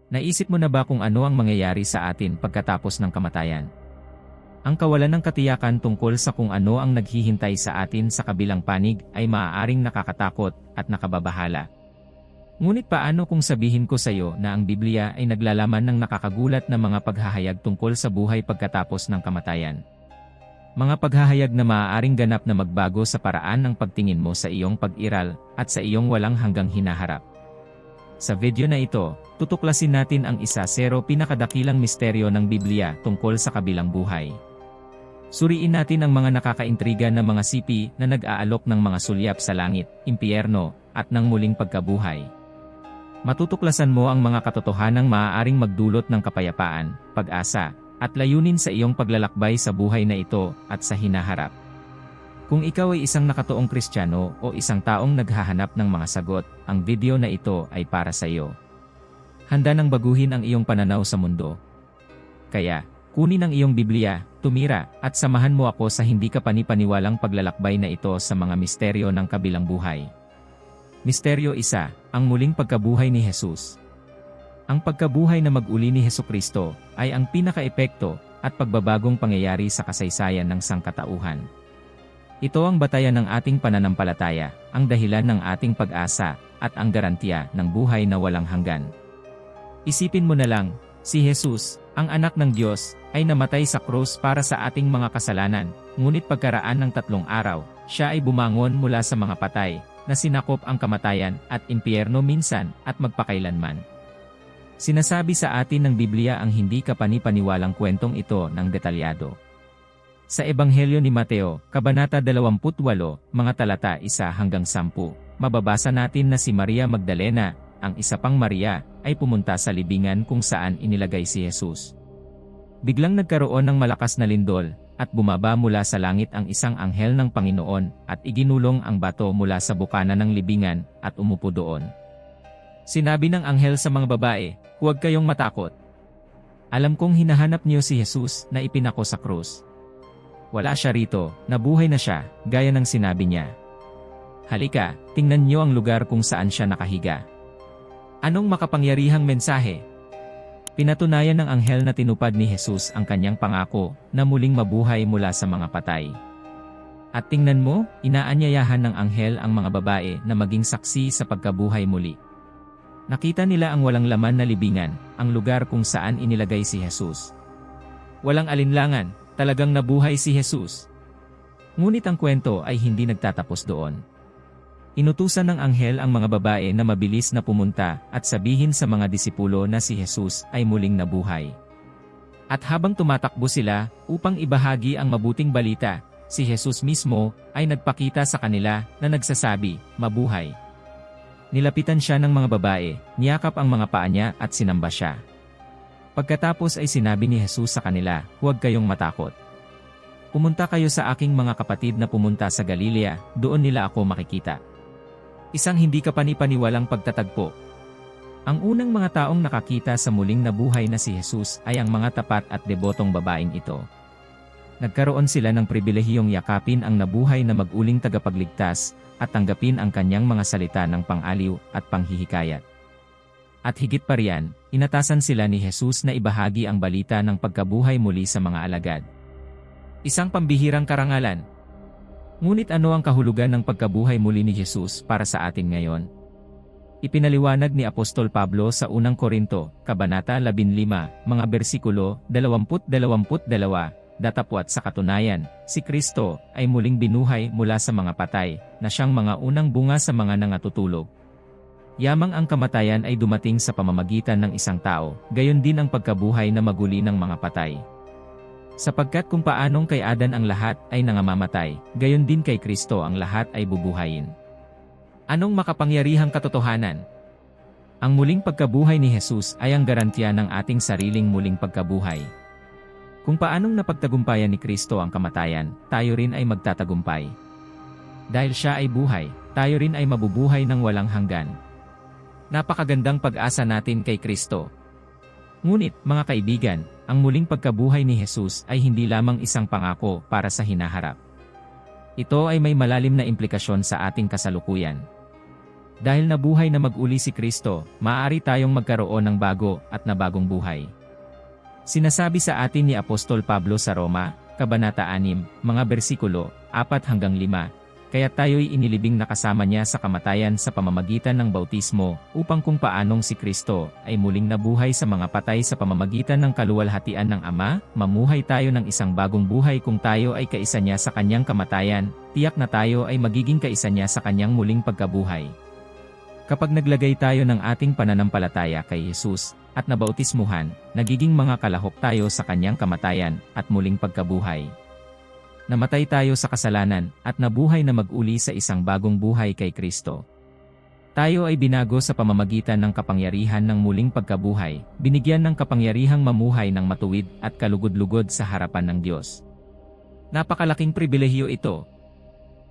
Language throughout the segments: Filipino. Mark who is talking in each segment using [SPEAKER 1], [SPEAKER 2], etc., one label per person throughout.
[SPEAKER 1] Naisip mo na ba kung ano ang mangyayari sa atin pagkatapos ng kamatayan? Ang kawalan ng katiyakan tungkol sa kung ano ang naghihintay sa atin sa kabilang panig ay maaaring nakakatakot at nakababahala. Ngunit paano kung sabihin ko sa iyo na ang Biblia ay naglalaman ng nakakagulat na mga paghahayag tungkol sa buhay pagkatapos ng kamatayan? Mga paghahayag na maaaring ganap na magbago sa paraan ng pagtingin mo sa iyong pag-iral at sa iyong walang hanggang hinaharap. Sa video na ito, tutuklasin natin ang pinakadakilang misteryo ng Biblia tungkol sa kabilang buhay. Suriin natin ang mga nakakaintriga na mga sipi na nag-aalok ng mga sulyap sa langit, impyerno, at ng muling pagkabuhay. Matutuklasan mo ang mga katotohanang maaaring magdulot ng kapayapaan, pag-asa, at layunin sa iyong paglalakbay sa buhay na ito at sa hinaharap. Kung ikaw ay isang nakatoong Kristiyano o isang taong naghahanap ng mga sagot, ang video na ito ay para sa iyo. Handa nang baguhin ang iyong pananaw sa mundo? Kaya, kunin ang iyong Biblia, tumira, at samahan mo ako sa hindi kapanipaniwalang paglalakbay na ito sa mga misteryo ng kabilang buhay. Misteryo 1, ang muling pagkabuhay ni Jesus. Ang pagkabuhay na mag-uli ni Hesukristo ay ang pinaka-epekto at pagbabagong pangyayari sa kasaysayan ng sangkatauhan. Ito ang batayan ng ating pananampalataya, ang dahilan ng ating pag-asa, at ang garantiya ng buhay na walang hanggan. Isipin mo na lang, si Jesus, ang anak ng Diyos, ay namatay sa krus para sa ating mga kasalanan, ngunit pagkaraan ng 3 araw, siya ay bumangon mula sa mga patay, na sinakop ang kamatayan at impyerno minsan at magpakailanman. Sinasabi sa atin ng Biblia ang hindi kapanipaniwalang kwentong ito ng detalyado. Sa Ebanghelyo ni Mateo, Kabanata 28, mga talata 1 hanggang 10, mababasa natin na si Maria Magdalena, ang isa pang Maria, ay pumunta sa libingan kung saan inilagay si Jesus. Biglang nagkaroon ng malakas na lindol, at bumaba mula sa langit ang isang anghel ng Panginoon, at iginulong ang bato mula sa bukana ng libingan, at umupo doon. Sinabi ng anghel sa mga babae, "Huwag kayong matakot. Alam kong hinahanap niyo si Jesus na ipinako sa krus. Wala siya rito, nabuhay na siya, gaya ng sinabi niya. Halika, tingnan niyo ang lugar kung saan siya nakahiga." Anong makapangyarihang mensahe? Pinatunayan ng anghel na tinupad ni Jesus ang kanyang pangako na muling mabuhay mula sa mga patay. At tingnan mo, inaanyayahan ng anghel ang mga babae na maging saksi sa pagkabuhay muli. Nakita nila ang walang laman na libingan, ang lugar kung saan inilagay si Jesus. Walang alinlangan, talagang nabuhay si Jesus. Ngunit ang kwento ay hindi nagtatapos doon. Inutusan ng anghel ang mga babae na mabilis na pumunta at sabihin sa mga disipulo na si Jesus ay muling nabuhay. At habang tumatakbo sila upang ibahagi ang mabuting balita, si Jesus mismo ay nagpakita sa kanila na nagsasabi, "Mabuhay." Nilapitan siya ng mga babae, niyakap ang mga paa niya at sinamba siya. Pagkatapos ay sinabi ni Jesus sa kanila, "Huwag kayong matakot. Pumunta kayo sa aking mga kapatid na pumunta sa Galilea, doon nila ako makikita." Isang hindi kapanipaniwalang pagtatagpo. Ang unang mga taong nakakita sa muling nabuhay na si Jesus ay ang mga tapat at debotong babaeng ito. Nagkaroon sila ng pribilehiyong yakapin ang nabuhay na mag-uling tagapagligtas at tanggapin ang kanyang mga salita ng pang-aliw at panghihikayat. At higit pa riyan, inatasan sila ni Jesus na ibahagi ang balita ng pagkabuhay muli sa mga alagad. Isang pambihirang karangalan. Ngunit ano ang kahulugan ng pagkabuhay muli ni Jesus para sa atin ngayon? Ipinaliwanag ni Apostol Pablo sa unang Korinto, Kabanata 15, mga bersikulo 20-22, datapwat sa katunayan, si Kristo ay muling binuhay mula sa mga patay, na siyang mga unang bunga sa mga nangatutulog. Yamang ang kamatayan ay dumating sa pamamagitan ng isang tao, gayon din ang pagkabuhay na maguli ng mga patay. Sapagkat kung paanong kay Adan ang lahat ay nangamamatay, gayon din kay Kristo ang lahat ay bubuhayin. Anong makapangyarihang katotohanan? Ang muling pagkabuhay ni Jesus ay ang garantiya ng ating sariling muling pagkabuhay. Kung paanong napagtagumpayan ni Kristo ang kamatayan, tayo rin ay magtatagumpay. Dahil siya ay buhay, tayo rin ay mabubuhay ng walang hanggan. Napakagandang pag-asa natin kay Kristo. Ngunit, mga kaibigan, ang muling pagkabuhay ni Jesus ay hindi lamang isang pangako para sa hinaharap. Ito ay may malalim na implikasyon sa ating kasalukuyan. Dahil nabuhay na mag-uli si Kristo, maaari tayong magkaroon ng bago at nabagong buhay. Sinasabi sa atin ni Apostol Pablo sa Roma, Kabanata 6, mga bersikulo 4-5, kaya tayo'y inilibing na kasama niya sa kamatayan sa pamamagitan ng bautismo, upang kung paanong si Kristo ay muling nabuhay sa mga patay sa pamamagitan ng kaluwalhatian ng Ama, mamuhay tayo ng isang bagong buhay kung tayo ay kaisa niya sa kanyang kamatayan, tiyak na tayo ay magiging kaisa niya sa kanyang muling pagkabuhay. Kapag naglagay tayo ng ating pananampalataya kay Jesus, at nabautismuhan, nagiging mga kalahok tayo sa kanyang kamatayan, at muling pagkabuhay. Namatay tayo sa kasalanan, at nabuhay na mag-uli sa isang bagong buhay kay Kristo. Tayo ay binago sa pamamagitan ng kapangyarihan ng muling pagkabuhay, binigyan ng kapangyarihang mamuhay ng matuwid at kalugod-lugod sa harapan ng Diyos. Napakalaking pribilehiyo ito.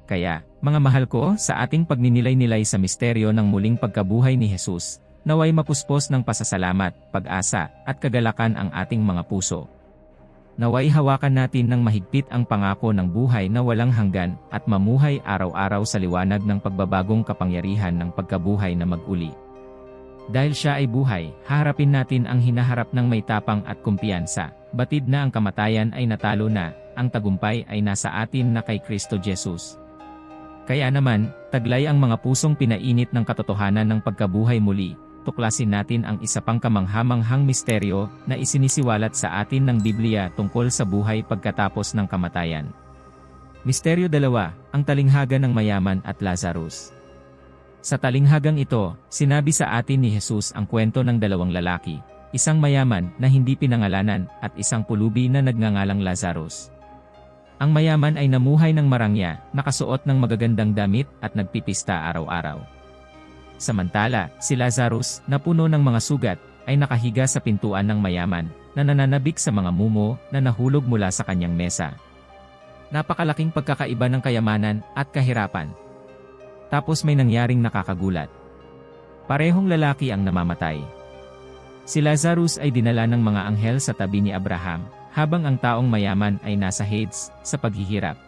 [SPEAKER 1] Kaya, mga mahal ko, sa ating pagninilay-nilay sa misteryo ng muling pagkabuhay ni Jesus, naway mapuspos ng pasasalamat, pag-asa, at kagalakan ang ating mga puso. Naway hawakan natin ng mahigpit ang pangako ng buhay na walang hanggan, at mamuhay araw-araw sa liwanag ng pagbabagong kapangyarihan ng pagkabuhay na mag-uli. Dahil siya ay buhay, haharapin natin ang hinaharap ng may tapang at kumpiyansa. Batid na ang kamatayan ay natalo na, ang tagumpay ay nasa atin na kay Kristo Jesus. Kaya naman, taglay ang mga pusong pinainit ng katotohanan ng pagkabuhay muli. Tuklasin natin ang isa pang kamangha-manghang misteryo na isinisiwalat sa atin ng Biblia tungkol sa buhay pagkatapos ng kamatayan. Misteryo 2, ang talinghaga ng mayaman at Lazarus. Sa talinghagang ito, sinabi sa atin ni Jesus ang kwento ng dalawang lalaki, isang mayaman na hindi pinangalanan at isang pulubi na nagngangalang Lazarus. Ang mayaman ay namuhay ng marangya, nakasuot ng magagandang damit at nagpipista araw-araw. Samantala, si Lazarus, na puno ng mga sugat, ay nakahiga sa pintuan ng mayaman, na nananabik sa mga mumo na nahulog mula sa kanyang mesa. Napakalaking pagkakaiba ng kayamanan at kahirapan. Tapos may nangyaring nakakagulat. Parehong lalaki ang namamatay. Si Lazarus ay dinala ng mga anghel sa tabi ni Abraham, habang ang taong mayaman ay nasa Hades, sa paghihirap.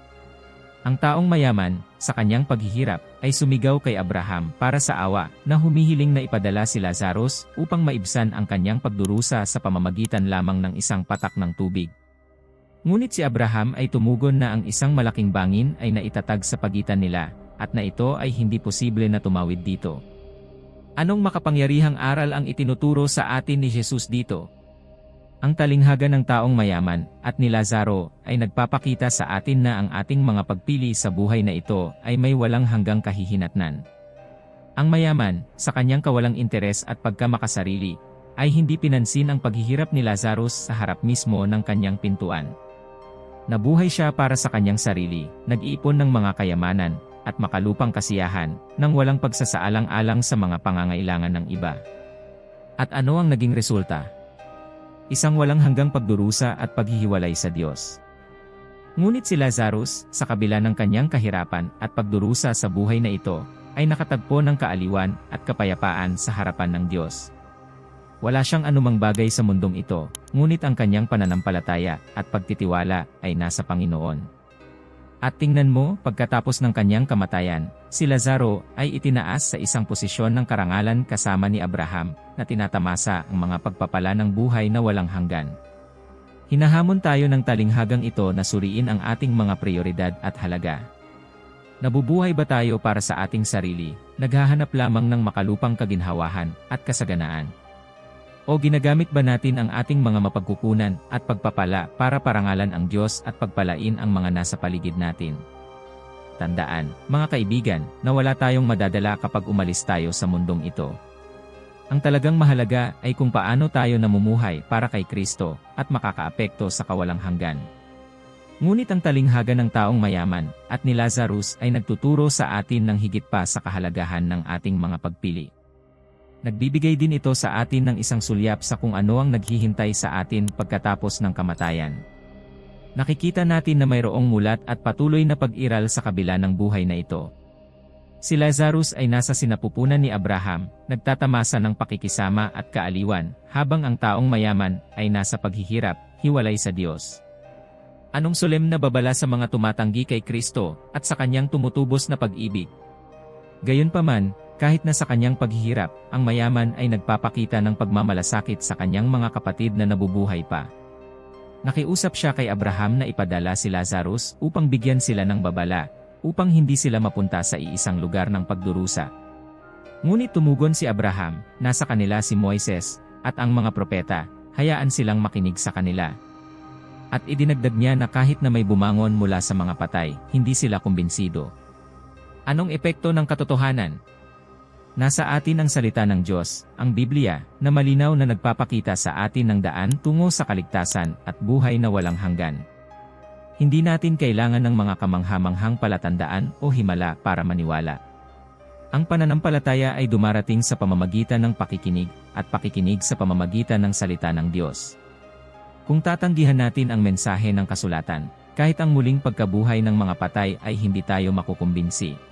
[SPEAKER 1] Ang taong mayaman, sa kanyang paghihirap, ay sumigaw kay Abraham para sa awa na humihiling na ipadala si Lazarus upang maibsan ang kanyang pagdurusa sa pamamagitan lamang ng isang patak ng tubig. Ngunit si Abraham ay tumugon na ang isang malaking bangin ay naitatag sa pagitan nila, at na ito ay hindi posible na tumawid dito. Anong makapangyarihang aral ang itinuturo sa atin ni Jesus dito? Ang talinghaga ng taong mayaman at ni Lazaro ay nagpapakita sa atin na ang ating mga pagpili sa buhay na ito ay may walang hanggang kahihinatnan. Ang mayaman, sa kanyang kawalang interes at pagkamakasarili, ay hindi pinansin ang paghihirap ni Lazarus sa harap mismo ng kanyang pintuan. Nabuhay siya para sa kanyang sarili, nag-iipon ng mga kayamanan at makalupang kasiyahan nang walang pagsasaalang-alang sa mga pangangailangan ng iba. At ano ang naging resulta? Isang walang hanggang pagdurusa at paghihiwalay sa Diyos. Ngunit si Lazarus, sa kabila ng kanyang kahirapan at pagdurusa sa buhay na ito, ay nakatagpo ng kaaliwan at kapayapaan sa harapan ng Diyos. Wala siyang anumang bagay sa mundong ito, ngunit ang kanyang pananampalataya at pagtitiwala ay nasa Panginoon. At tingnan mo, pagkatapos ng kanyang kamatayan, si Lazaro ay itinaas sa isang posisyon ng karangalan kasama ni Abraham, na tinatamasa ang mga pagpapala ng buhay na walang hanggan. Hinahamon tayo ng talinghagang ito na suriin ang ating mga prioridad at halaga. Nabubuhay ba tayo para sa ating sarili, naghahanap lamang ng makalupang kaginhawahan at kasaganaan? O ginagamit ba natin ang ating mga mapagkukunan at pagpapala para parangalan ang Diyos at pagpalain ang mga nasa paligid natin? Tandaan, mga kaibigan, na wala tayong madadala kapag umalis tayo sa mundong ito. Ang talagang mahalaga ay kung paano tayo namumuhay para kay Kristo at makakaapekto sa kawalang hanggan. Ngunit ang talinghaga ng taong mayaman at ni Lazarus ay nagtuturo sa atin ng higit pa sa kahalagahan ng ating mga pagpili. Nagbibigay din ito sa atin ng isang sulyap sa kung ano ang naghihintay sa atin pagkatapos ng kamatayan. Nakikita natin na mayroong mulat at patuloy na pag-iral sa kabila ng buhay na ito. Si Lazarus ay nasa sinapupunan ni Abraham, nagtatamasa ng pakikisama at kaaliwan, habang ang taong mayaman ay nasa paghihirap, hiwalay sa Diyos. Anong solemn na babala sa mga tumatanggi kay Kristo at sa kanyang tumutubos na pag-ibig? Gayunpaman, Kahit na sa kanyang paghihirap, ang mayaman ay nagpapakita ng pagmamalasakit sa kanyang mga kapatid na nabubuhay pa. Nakiusap siya kay Abraham na ipadala si Lazarus upang bigyan sila ng babala, upang hindi sila mapunta sa iisang lugar ng pagdurusa. Ngunit tumugon si Abraham, nasa kanila si Moises, at ang mga propeta, hayaan silang makinig sa kanila. At idinagdag niya na kahit na may bumangon mula sa mga patay, hindi sila kumbinsido. Anong epekto ng katotohanan? Nasa atin ang salita ng Diyos, ang Biblia, na malinaw na nagpapakita sa atin ng daan tungo sa kaligtasan at buhay na walang hanggan. Hindi natin kailangan ng mga kamangha-manghang palatandaan o himala para maniwala. Ang pananampalataya ay dumarating sa pamamagitan ng pakikinig, at pakikinig sa pamamagitan ng salita ng Diyos. Kung tatanggihan natin ang mensahe ng kasulatan, kahit ang muling pagkabuhay ng mga patay ay hindi tayo makukumbinsi.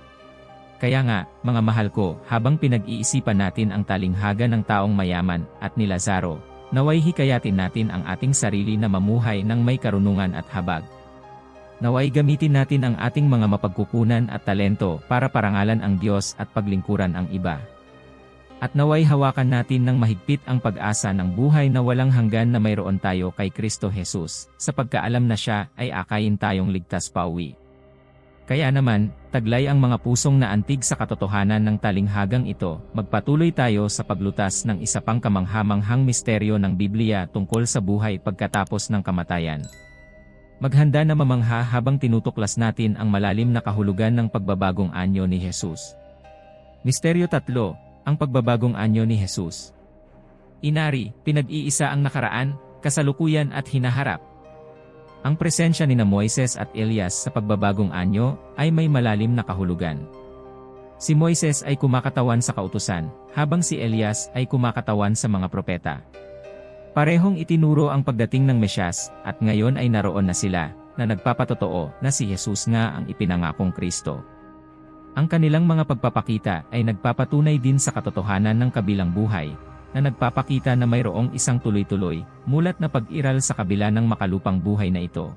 [SPEAKER 1] Kaya nga, mga mahal ko, habang pinag-iisipan natin ang talinghaga ng taong mayaman at ni Lazaro, naway hikayatin natin ang ating sarili na mamuhay ng may karunungan at habag. Naway gamitin natin ang ating mga mapagkukunan at talento para parangalan ang Diyos at paglingkuran ang iba. At naway hawakan natin ng mahigpit ang pag-asa ng buhay na walang hanggan na mayroon tayo kay Kristo Jesus, sa pagkaalam na siya ay akayin tayong ligtas pauwi. Kaya naman, taglay ang mga pusong naantig sa katotohanan ng talinghagang ito, magpatuloy tayo sa paglutas ng isa pang kamangha-manghang misteryo ng Biblia tungkol sa buhay pagkatapos ng kamatayan. Maghanda na mamangha habang tinutuklas natin ang malalim na kahulugan ng pagbabagong anyo ni Jesus. Misteryo 3, ang pagbabagong anyo ni Jesus. Inari, pinag-iisa ang nakaraan, kasalukuyan at hinaharap. Ang presensya ni Moises at Elias sa pagbabagong anyo ay may malalim na kahulugan. Si Moises ay kumakatawan sa kautusan, habang si Elias ay kumakatawan sa mga propeta. Parehong itinuro ang pagdating ng Mesyas, at ngayon ay naroon na sila, na nagpapatotoo na si Jesus nga ang ipinangakong Kristo. Ang kanilang mga pagpapakita ay nagpapatunay din sa katotohanan ng kabilang buhay, na nagpapakita na mayroong isang tuloy-tuloy, mulat na pag-iral sa kabila ng makalupang buhay na ito.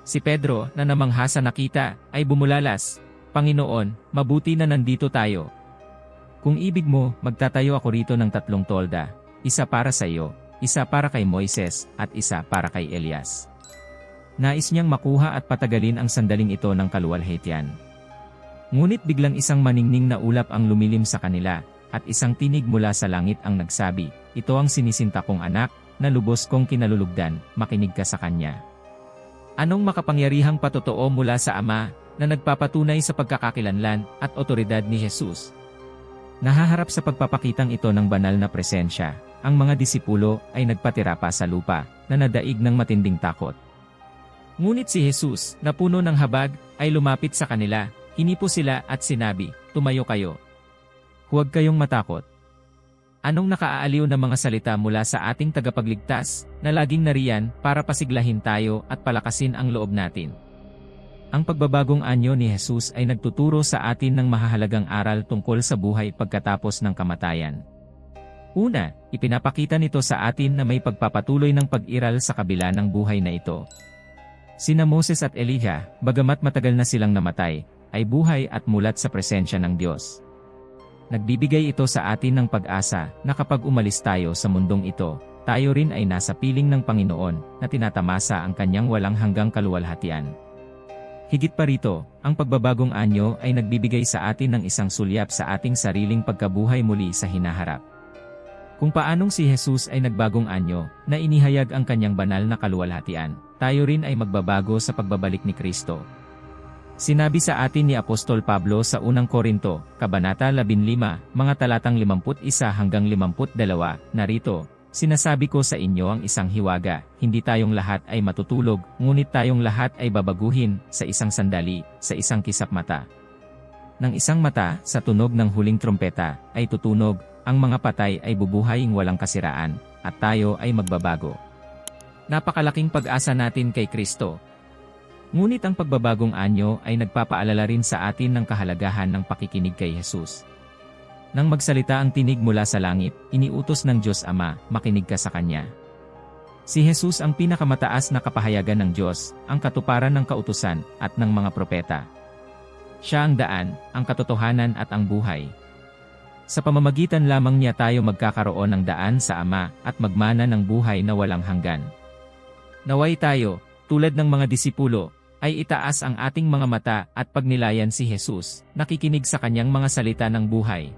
[SPEAKER 1] Si Pedro, na namangha sa nakita, ay bumulalas, "Panginoon, mabuti na nandito tayo. Kung ibig mo, magtatayo ako rito ng 3 tolda, isa para sa iyo, isa para kay Moises, at isa para kay Elias." Nais niyang makuha at patagalin ang sandaling ito ng kaluwalhatian. Ngunit biglang isang maningning na ulap ang lumilim sa kanila, at isang tinig mula sa langit ang nagsabi, "Ito ang sinisinta kong anak, na lubos kong kinalulugdan, makinig ka sa kanya." Anong makapangyarihang patotoo mula sa Ama, na nagpapatunay sa pagkakakilanlan at otoridad ni Jesus? Nahaharap sa pagpapakitang ito ng banal na presensya, ang mga disipulo ay nagpatira pa sa lupa, na nadaig ng matinding takot. Ngunit si Jesus, na puno ng habag, ay lumapit sa kanila, hinipo sila at sinabi, "Tumayo kayo. Huwag kayong matakot." Anong nakaaaliw na mga salita mula sa ating tagapagligtas, na laging nariyan para pasiglahin tayo at palakasin ang loob natin. Ang pagbabagong anyo ni Jesus ay nagtuturo sa atin ng mahahalagang aral tungkol sa buhay pagkatapos ng kamatayan. Una, ipinapakita nito sa atin na may pagpapatuloy ng pag-iral sa kabila ng buhay na ito. Sina Moses at Elijah, bagamat matagal na silang namatay, ay buhay at mulat sa presensya ng Diyos. Nagbibigay ito sa atin ng pag-asa na kapag umalis tayo sa mundong ito, tayo rin ay nasa piling ng Panginoon na tinatamasa ang kanyang walang hanggang kaluwalhatian. Higit pa rito, ang pagbabagong anyo ay nagbibigay sa atin ng isang sulyap sa ating sariling pagkabuhay muli sa hinaharap. Kung paanong si Jesus ay nagbagong anyo na inihayag ang kanyang banal na kaluwalhatian, tayo rin ay magbabago sa pagbabalik ni Kristo. Sinabi sa atin ni Apostol Pablo sa unang Korinto, Kabanata 15, mga talatang 51 hanggang 52, narito, "Sinasabi ko sa inyo ang isang hiwaga, hindi tayong lahat ay matutulog, ngunit tayong lahat ay babaguhin, sa isang sandali, sa isang kisap mata. Nang isang mata, sa tunog ng huling trompeta, ay tutunog, ang mga patay ay bubuhayin walang kasiraan, at tayo ay magbabago." Napakalaking pag-asa natin kay Kristo. Ngunit ang pagbabagong anyo ay nagpapaalala rin sa atin ng kahalagahan ng pakikinig kay Jesus. Nang magsalita ang tinig mula sa langit, iniutos ng Diyos Ama, makinig ka sa Kanya. Si Jesus ang pinakamataas na kapahayagan ng Diyos, ang katuparan ng kautusan, at ng mga propeta. Siya ang daan, ang katotohanan at ang buhay. Sa pamamagitan lamang niya tayo magkakaroon ng daan sa Ama at magmana ng buhay na walang hanggan. Naway tayo, tulad ng mga disipulo, ay itaas ang ating mga mata at pagnilayan si Jesus, nakikinig sa kanyang mga salita ng buhay.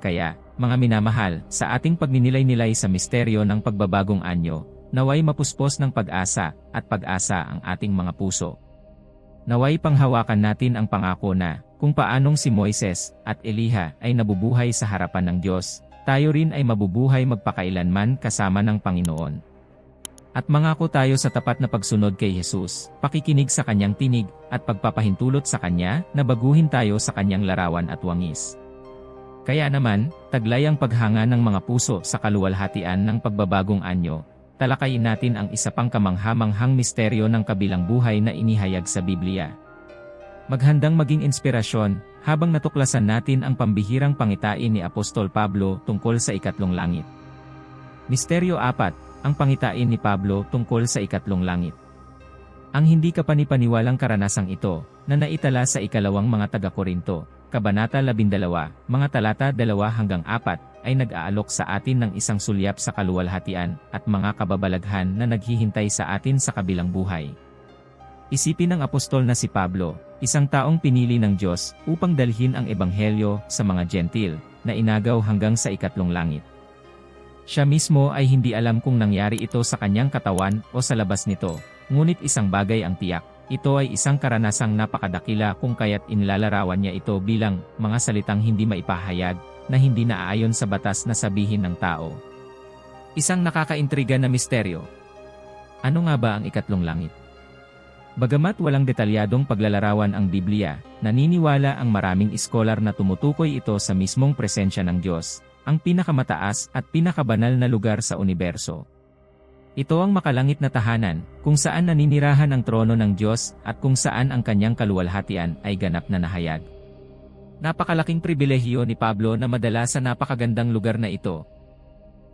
[SPEAKER 1] Kaya, mga minamahal, sa ating pagninilay-nilay sa misteryo ng pagbabagong anyo, naway mapuspos ng pag-asa at pag-asa ang ating mga puso. Naway panghawakan natin ang pangako na, kung paanong si Moises at Eliha ay nabubuhay sa harapan ng Diyos, tayo rin ay mabubuhay magpakailanman kasama ng Panginoon. At mangako tayo sa tapat na pagsunod kay Jesus, pakikinig sa kanyang tinig, at pagpapahintulot sa kanya na baguhin tayo sa kanyang larawan at wangis. Kaya naman, taglay ang paghanga ng mga puso sa kaluwalhatian ng pagbabagong anyo, talakayin natin ang isa pang kamangha-manghang misteryo ng kabilang buhay na inihayag sa Biblia. Maghandang maging inspirasyon, habang natuklasan natin ang pambihirang pangitain ni Apostol Pablo tungkol sa ikatlong langit. Misteryo 4, ang pangitain ni Pablo tungkol sa ikatlong langit. Ang hindi kapanipaniwalang karanasang ito, na naitala sa ikalawang mga taga-Korinto, Kabanata 12, mga talata 2-4, ay nag-aalok sa atin ng isang sulyap sa kaluwalhatian at mga kababalaghan na naghihintay sa atin sa kabilang buhay. Isipin ng apostol na si Pablo, isang taong pinili ng Diyos upang dalhin ang ebanghelyo sa mga Gentil, na inagaw hanggang sa ikatlong langit. Siya mismo ay hindi alam kung nangyari ito sa kanyang katawan o sa labas nito, ngunit isang bagay ang tiyak, ito ay isang karanasang napakadakila kung kaya't inilalarawan niya ito bilang mga salitang hindi maipahayag, na hindi naaayon sa batas na sabihin ng tao. Isang nakakaintriga na misteryo. Ano nga ba ang ikatlong langit? Bagamat walang detalyadong paglalarawan ang Biblia, naniniwala ang maraming iskolar na tumutukoy ito sa mismong presensya ng Diyos, ang pinakamataas at pinakabanal na lugar sa universo. Ito ang makalangit na tahanan, kung saan naninirahan ang trono ng Diyos at kung saan ang kanyang kaluwalhatian ay ganap na nahayag. Napakalaking pribilehiyo ni Pablo na madala sa napakagandang lugar na ito.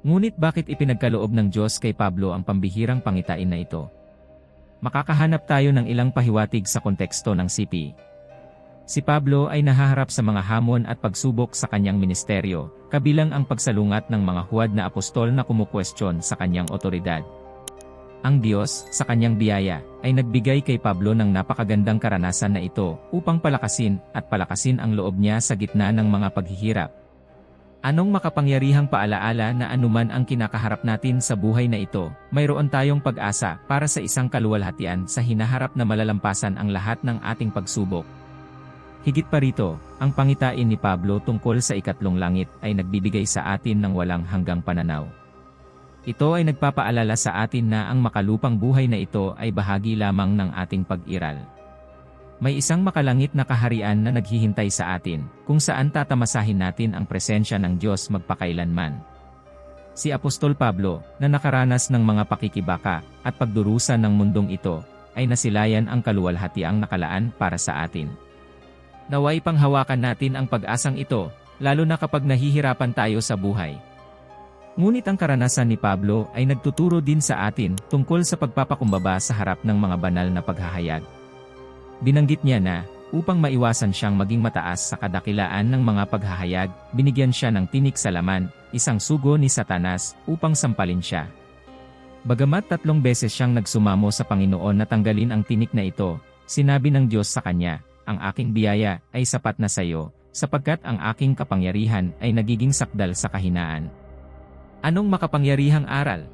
[SPEAKER 1] Ngunit bakit ipinagkaloob ng Diyos kay Pablo ang pambihirang pangitain na ito? Makakahanap tayo ng ilang pahiwatig sa konteksto ng CP. Si Pablo ay nahaharap sa mga hamon at pagsubok sa kanyang ministeryo, kabilang ang pagsalungat ng mga huwad na apostol na kumukwestiyon sa kanyang otoridad. Ang Diyos, sa kanyang biyaya, ay nagbigay kay Pablo ng napakagandang karanasan na ito upang palakasin ang loob niya sa gitna ng mga paghihirap. Anong makapangyarihang paalaala na anuman ang kinakaharap natin sa buhay na ito, mayroon tayong pag-asa para sa isang kaluwalhatian sa hinaharap na malalampasan ang lahat ng ating pagsubok. Higit pa rito, ang pangitain ni Pablo tungkol sa ikatlong langit ay nagbibigay sa atin ng walang hanggang pananaw. Ito ay nagpapaalala sa atin na ang makalupang buhay na ito ay bahagi lamang ng ating pag-iral. May isang makalangit na kaharian na naghihintay sa atin, kung saan tatamasahin natin ang presensya ng Diyos magpakailanman. Si Apostol Pablo, na nakaranas ng mga pakikibaka at pagdurusa ng mundong ito, ay nasilayan ang kaluwalhatiang nakalaan para sa atin. Naway panghawakan natin ang pag-asang ito, lalo na kapag nahihirapan tayo sa buhay. Ngunit ang karanasan ni Pablo ay nagtuturo din sa atin tungkol sa pagpapakumbaba sa harap ng mga banal na paghahayag. Binanggit niya na, upang maiwasan siyang maging mataas sa kadakilaan ng mga paghahayag, binigyan siya ng tinik sa laman, isang sugo ni Satanas, upang sampalin siya. Bagamat 3 beses siyang nagsumamo sa Panginoon na tanggalin ang tinik na ito, sinabi ng Diyos sa kanya, "Ang aking biyaya ay sapat na sa iyo, sapagkat ang aking kapangyarihan ay nagiging sakdal sa kahinaan." Anong makapangyarihang aral?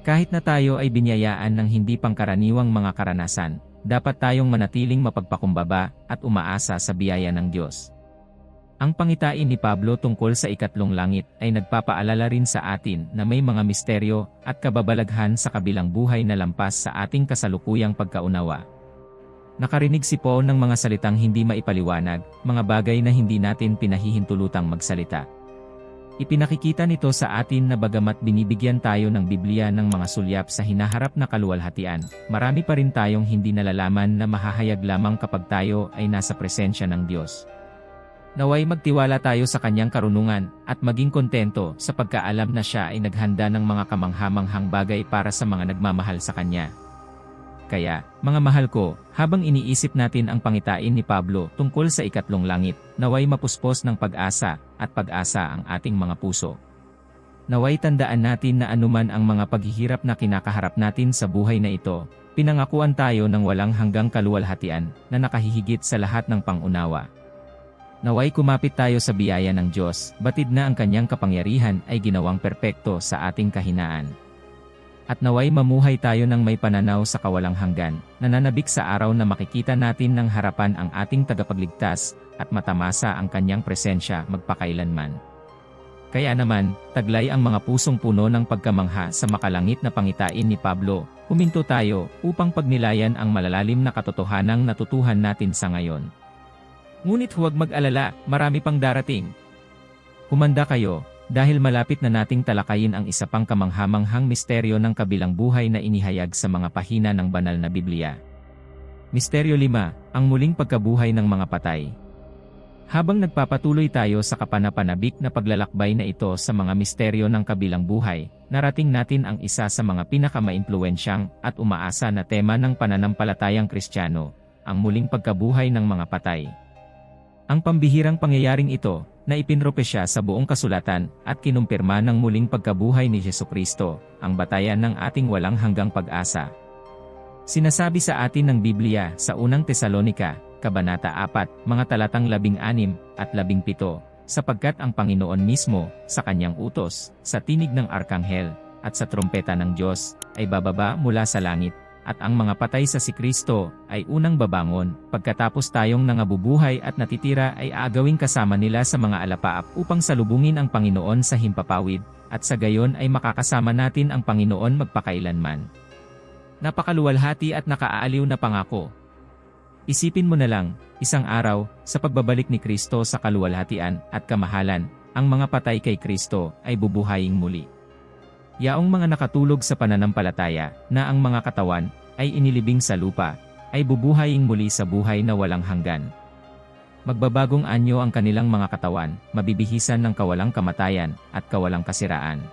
[SPEAKER 1] Kahit na tayo ay binyayaan ng hindi pangkaraniwang mga karanasan, dapat tayong manatiling mapagpakumbaba at umaasa sa biyaya ng Diyos. Ang pangitain ni Pablo tungkol sa ikatlong langit ay nagpapaalala rin sa atin na may mga misteryo at kababalaghan sa kabilang buhay na lampas sa ating kasalukuyang pagkaunawa. Nakarinig si Paul ng mga salitang hindi maipaliwanag, mga bagay na hindi natin pinahihintulutang magsalita. Ipinakikita nito sa atin na bagamat binibigyan tayo ng Biblia ng mga sulyap sa hinaharap na kaluwalhatian, marami pa rin tayong hindi nalalaman na mahahayag lamang kapag tayo ay nasa presensya ng Diyos. Naway magtiwala tayo sa kanyang karunungan at maging kontento sa pagkaalam na siya ay naghanda ng mga kamangha-manghang bagay para sa mga nagmamahal sa kanya. Kaya, mga mahal ko, habang iniisip natin ang pangitain ni Pablo tungkol sa ikatlong langit, naway mapuspos ng pag-asa at pag-asa ang ating mga puso. Naway tandaan natin na anuman ang mga paghihirap na kinakaharap natin sa buhay na ito, pinangakuan tayo ng walang hanggang kaluwalhatian na nakahihigit sa lahat ng pangunawa. Naway kumapit tayo sa biyaya ng Diyos, batid na ang kanyang kapangyarihan ay ginawang perpekto sa ating kahinaan. At naway mamuhay tayo ng may pananaw sa kawalang hanggan, nananabik sa araw na makikita natin ng harapan ang ating tagapagligtas, at matamasa ang kanyang presensya magpakailanman. Kaya naman, taglay ang mga pusong puno ng pagkamangha sa makalangit na pangitain ni Pablo, huminto tayo upang pagnilayan ang malalalim na katotohanang natutuhan natin sa ngayon. Ngunit huwag mag-alala, marami pang darating. Humanda kayo, dahil malapit na nating talakayin ang isa pang kamanghamanghang misteryo ng kabilang buhay na inihayag sa mga pahina ng banal na Biblia. Misteryo 5, ang muling pagkabuhay ng mga patay. Habang nagpapatuloy tayo sa kapanapanabik na paglalakbay na ito sa mga misteryo ng kabilang buhay, narating natin ang isa sa mga pinakamaimpluwensyang at umaasa na tema ng pananampalatayang Kristiyano, ang muling pagkabuhay ng mga patay. Ang pambihirang pangyayaring ito, na ipinropesya sa buong kasulatan at kinumpirma ng muling pagkabuhay ni Jesucristo, ang batayan ng ating walang hanggang pag-asa. Sinasabi sa atin ng Biblia sa unang Tesalonika, Kabanata 4, mga talatang 16 at 17, sapagkat ang Panginoon mismo, sa kanyang utos, sa tinig ng arkanghel, at sa trompeta ng Diyos, ay bababa mula sa langit, at ang mga patay sa si Kristo ay unang babangon, pagkatapos tayong nangabubuhay at natitira ay aagawing kasama nila sa mga alapaap upang salubungin ang Panginoon sa himpapawid, at sa gayon ay makakasama natin ang Panginoon magpakailanman. Napakaluwalhati at nakaaaliw na pangako. Isipin mo na lang, isang araw, sa pagbabalik ni Kristo sa kaluwalhatian at kamahalan, ang mga patay kay Kristo ay bubuhayin muli. Yaong mga nakatulog sa pananampalataya, na ang mga katawan, ay inilibing sa lupa, ay bubuhayin muli sa buhay na walang hanggan. Magbabagong anyo ang kanilang mga katawan, mabibihisan ng kawalang kamatayan, at kawalang kasiraan.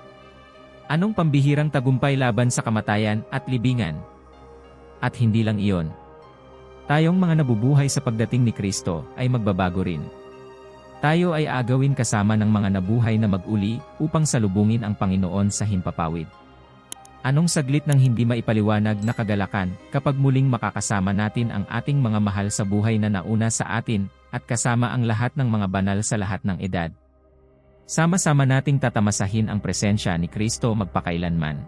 [SPEAKER 1] Anong pambihirang tagumpay laban sa kamatayan at libingan? At hindi lang iyon. Tayong mga nabubuhay sa pagdating ni Kristo, ay magbabago rin. Tayo ay agawin kasama ng mga nabuhay na mag-uli upang salubungin ang Panginoon sa himpapawid. Anong saglit ng hindi maipaliwanag na kagalakan kapag muling makakasama natin ang ating mga mahal sa buhay na nauna sa atin at kasama ang lahat ng mga banal sa lahat ng edad. Sama-sama nating tatamasahin ang presensya ni Kristo magpakailanman.